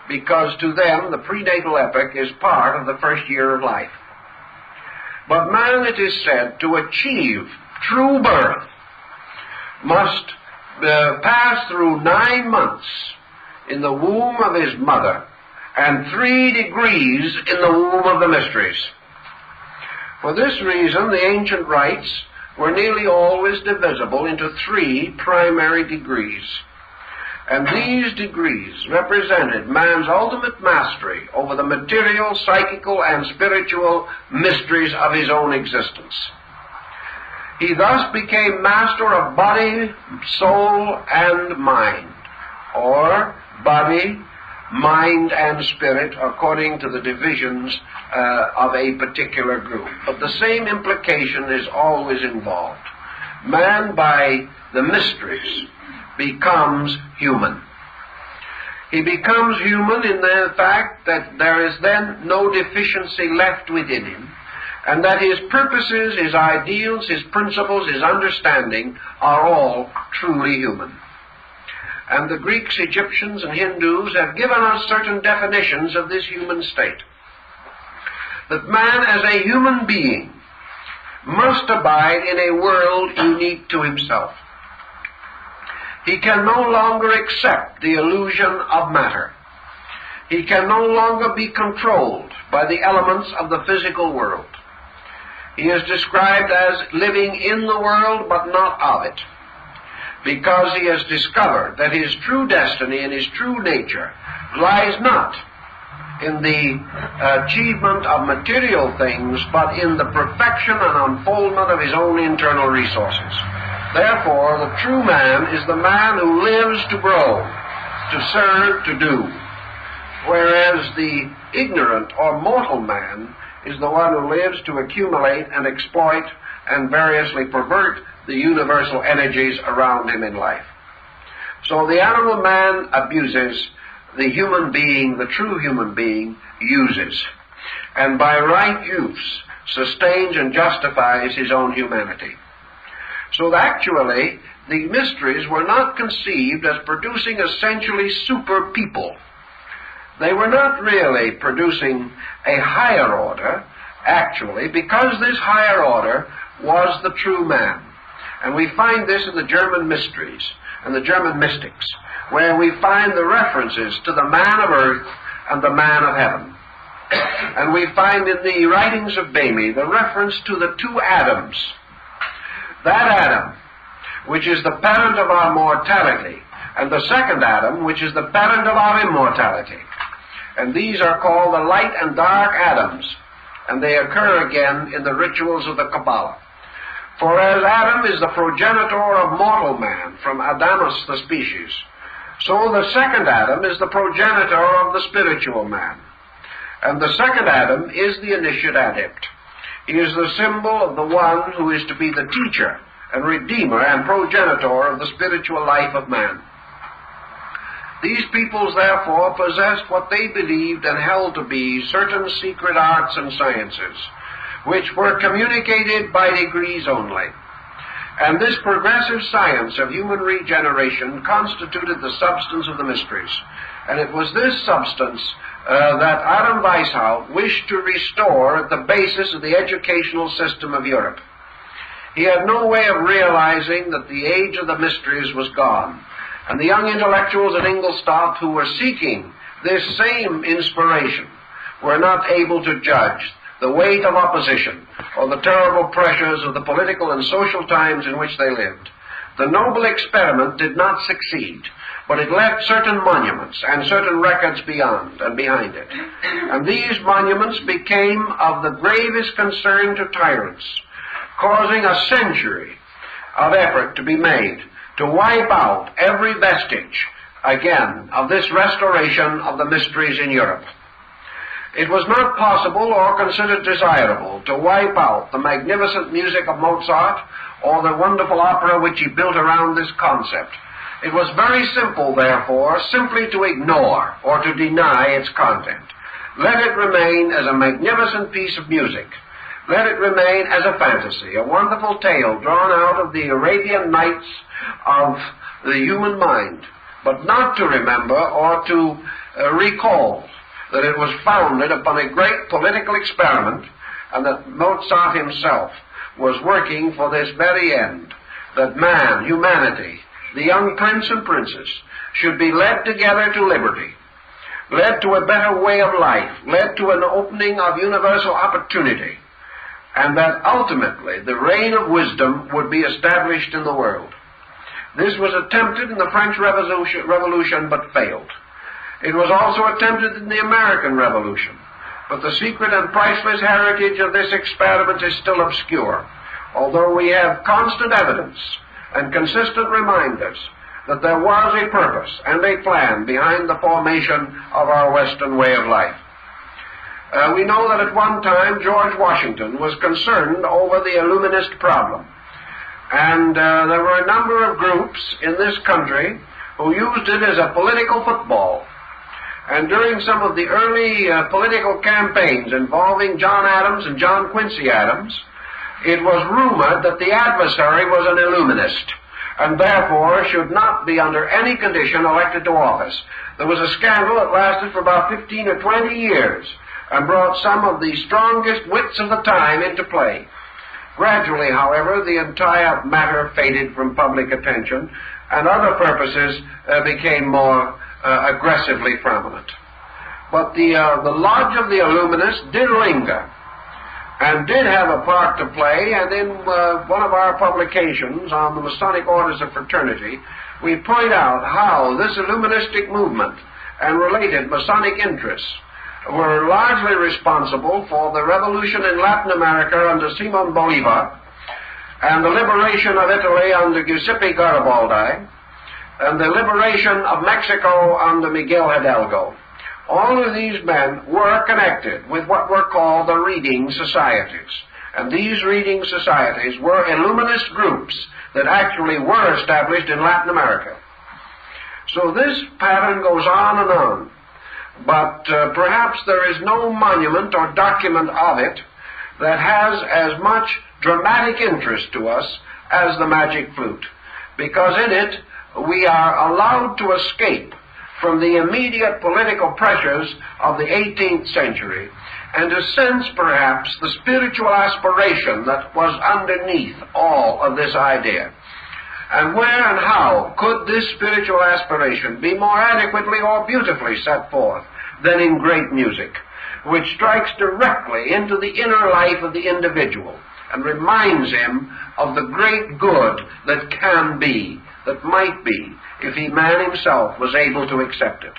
because to them the prenatal epoch is part of the first year of life. But man, it is said, to achieve true birth, must pass through 9 months in the womb of his mother, and 3 degrees in the womb of the mysteries. For this reason, the ancient rites were nearly always divisible into 3 primary degrees. And these degrees represented man's ultimate mastery over the material, psychical, and spiritual mysteries of his own existence. He thus became master of body, soul, and mind, or body, mind, and spirit, according to the divisions of a particular group. But the same implication is always involved. Man, by the mysteries, becomes human. He becomes human in the fact that there is then no deficiency left within him, and that his purposes, his ideals, his principles, his understanding are all truly human. And the Greeks, Egyptians, and Hindus have given us certain definitions of this human state. That man as a human being must abide in a world unique to himself. He can no longer accept the illusion of matter. He can no longer be controlled by the elements of the physical world. He is described as living in the world but not of it, because he has discovered that his true destiny and his true nature lies not in the achievement of material things, but in the perfection and unfoldment of his own internal resources. Therefore, the true man is the man who lives to grow, to serve, to do, whereas the ignorant or mortal man is the one who lives to accumulate and exploit and variously pervert the universal energies around him in life. So the animal man abuses, the human being, the true human being, uses, and by right use sustains and justifies his own humanity. So that actually the mysteries were not conceived as producing essentially super people. They were not really producing a higher order, actually, because this higher order was the true man. And we find this in the German mysteries and the German mystics, where we find the references to the man of earth and the man of heaven. And we find in the writings of Bamy the reference to the 2 Adams. That Adam, which is the parent of our mortality, and the second Adam, which is the parent of our immortality. And these are called the light and dark Adams, and they occur again in the rituals of the Kabbalah. For as Adam is the progenitor of mortal man from Adamus the species, so the second Adam is the progenitor of the spiritual man. And the second Adam is the initiate adept. He is the symbol of the one who is to be the teacher and redeemer and progenitor of the spiritual life of man. These peoples, therefore, possessed what they believed and held to be certain secret arts and sciences, which were communicated by degrees only. And this progressive science of human regeneration constituted the substance of the mysteries. And it was this substance that Adam Weishaupt wished to restore at the basis of the educational system of Europe. He had no way of realizing that the age of the mysteries was gone, and the young intellectuals at Ingolstadt who were seeking this same inspiration were not able to judge the weight of opposition or the terrible pressures of the political and social times in which they lived. The noble experiment did not succeed, but it left certain monuments and certain records beyond and behind it. And these monuments became of the gravest concern to tyrants, causing a century of effort to be made to wipe out every vestige, again, of this restoration of the mysteries in Europe. It was not possible or considered desirable to wipe out the magnificent music of Mozart or the wonderful opera which he built around this concept. It was very simple, therefore, simply to ignore or to deny its content. Let it remain as a magnificent piece of music. Let it remain as a fantasy, a wonderful tale drawn out of the Arabian Nights of the human mind, but not to remember or to recall that it was founded upon a great political experiment, and that Mozart himself was working for this very end, that man, humanity, the young prince and princess, should be led together to liberty, led to a better way of life, led to an opening of universal opportunity, and that ultimately the reign of wisdom would be established in the world. This was attempted in the French Revolution but failed. It was also attempted in the American Revolution, but the secret and priceless heritage of this experiment is still obscure, although we have constant evidence and consistent reminders that there was a purpose and a plan behind the formation of our Western way of life. We know that at one time George Washington was concerned over the Illuminist problem, and there were a number of groups in this country who used it as a political football. And during some of the early political campaigns involving John Adams and John Quincy Adams, it was rumored that the adversary was an Illuminist, and therefore should not be under any condition elected to office. There was a scandal that lasted for about 15 or 20 years and brought some of the strongest wits of the time into play. Gradually, however, the entire matter faded from public attention, and other purposes became more aggressively prominent. But the lodge of the Illuminists did linger and did have a part to play, and in one of our publications on the Masonic Orders of Fraternity, we point out how this Illuministic movement and related Masonic interests were largely responsible for the revolution in Latin America under Simon Bolivar, and the liberation of Italy under Giuseppe Garibaldi, and the liberation of Mexico under Miguel Hidalgo. All of these men were connected with what were called the reading societies. And these reading societies were Illuminist groups that actually were established in Latin America. So this pattern goes on and on. But perhaps there is no monument or document of it that has as much dramatic interest to us as the Magic Flute, because in it we are allowed to escape from the immediate political pressures of the 18th century and to sense perhaps the spiritual aspiration that was underneath all of this idea. And where and how could this spiritual aspiration be more adequately or beautifully set forth than in great music, which strikes directly into the inner life of the individual and reminds him of the great good that can be, that might be, if man himself was able to accept it.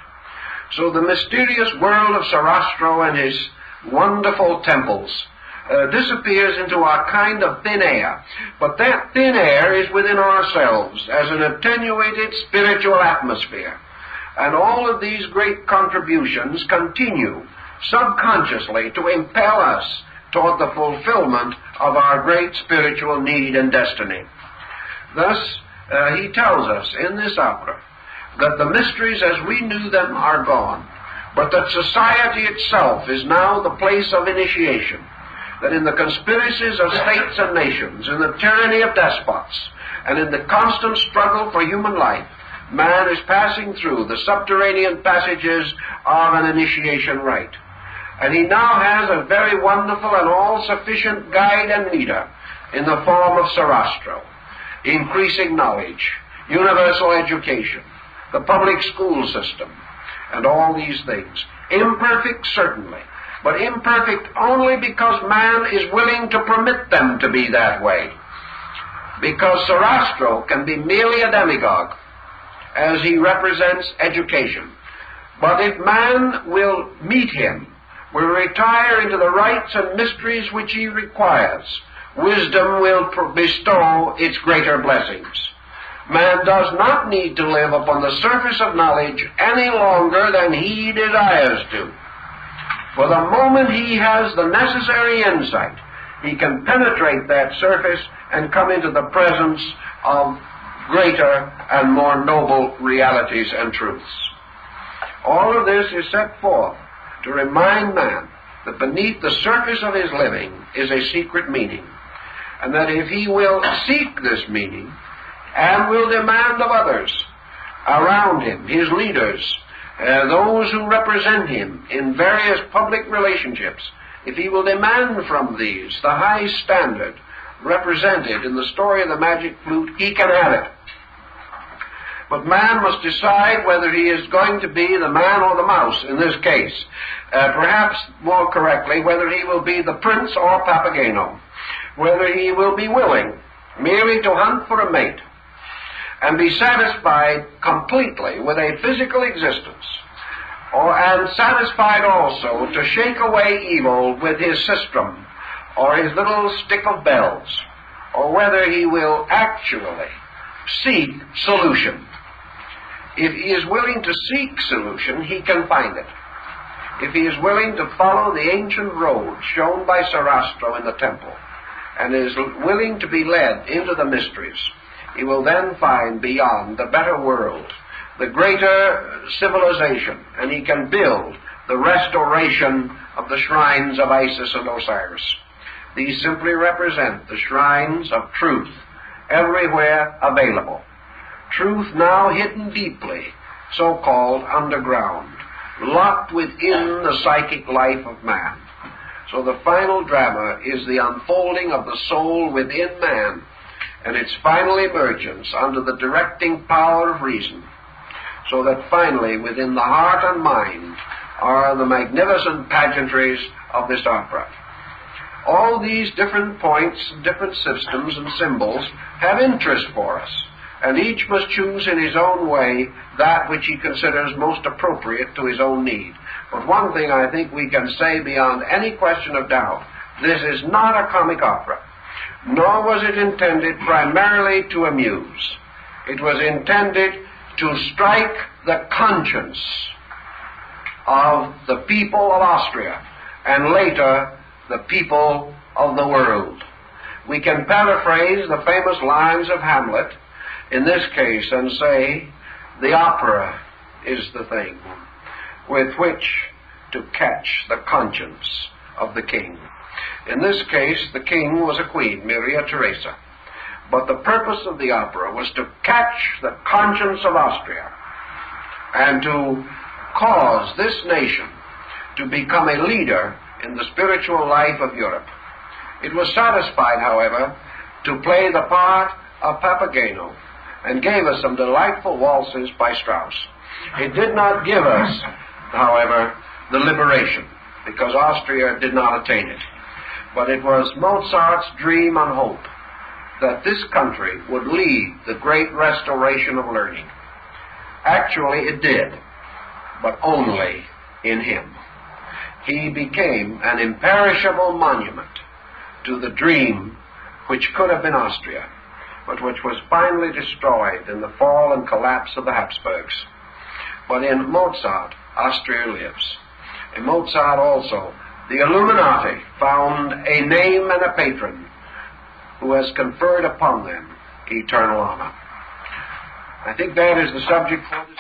So the mysterious world of Sarastro and his wonderful temples disappears into a kind of thin air. But that thin air is within ourselves as an attenuated spiritual atmosphere. And all of these great contributions continue subconsciously to impel us toward the fulfillment of our great spiritual need and destiny. Thus, he tells us in this opera that the mysteries as we knew them are gone, but that society itself is now the place of initiation, that in the conspiracies of states and nations, in the tyranny of despots, and in the constant struggle for human life, man is passing through the subterranean passages of an initiation rite. And he now has a very wonderful and all-sufficient guide and leader in the form of Sarastro, increasing knowledge, universal education, the public school system, and all these things. Imperfect, certainly, but imperfect only because man is willing to permit them to be that way. Because Sarastro can be merely a demagogue, as he represents education. But if man will meet him, will retire into the rites and mysteries which he requires, wisdom will bestow its greater blessings. Man does not need to live upon the surface of knowledge any longer than he desires to. For the moment he has the necessary insight, he can penetrate that surface and come into the presence of greater and more noble realities and truths. All of this is set forth to remind man that beneath the surface of his living is a secret meaning, and that if he will seek this meaning and will demand of others around him, his leaders, those who represent him in various public relationships, if he will demand from these the high standard represented in the story of the Magic Flute, he can have it. But man must decide whether he is going to be the man or the mouse in this case. Perhaps more correctly, whether he will be the prince or Papageno. Whether he will be willing merely to hunt for a mate and be satisfied completely with a physical existence, and satisfied also to shake away evil with his sistrum or his little stick of bells, or whether he will actually seek solution. If he is willing to seek solution, he can find it. If he is willing to follow the ancient road shown by Sarastro in the temple, and is willing to be led into the mysteries, he will then find beyond the better world the greater civilization, and he can build the restoration of the shrines of Isis and Osiris. These simply represent the shrines of truth everywhere available. Truth now hidden deeply, so-called underground, locked within the psychic life of man. So the final drama is the unfolding of the soul within man and its final emergence under the directing power of reason, so that finally within the heart and mind are the magnificent pageantries of this opera. All these different points, different systems and symbols have interest for us, and each must choose in his own way that which he considers most appropriate to his own need. But one thing I think we can say beyond any question of doubt: this is not a comic opera, nor was it intended primarily to amuse. It was intended to strike the conscience of the people of Austria, and later the people of the world. We can paraphrase the famous lines of Hamlet in this case and say, the opera is the thing with which to catch the conscience of the king. In this case, the king was a queen, Maria Theresa. But the purpose of the opera was to catch the conscience of Austria and to cause this nation to become a leader in the spiritual life of Europe. It was satisfied, however, to play the part of Papageno, and gave us some delightful waltzes by Strauss. It did not give us, however, the liberation, because Austria did not attain it. But it was Mozart's dream and hope that this country would lead the great restoration of learning. Actually, it did, but only in him. He became an imperishable monument to the dream which could have been Austria, but which was finally destroyed in the fall and collapse of the Habsburgs. But in Mozart, Austria lives. In Mozart also, the Illuminati found a name and a patron who has conferred upon them eternal honor. I think that is the subject for this.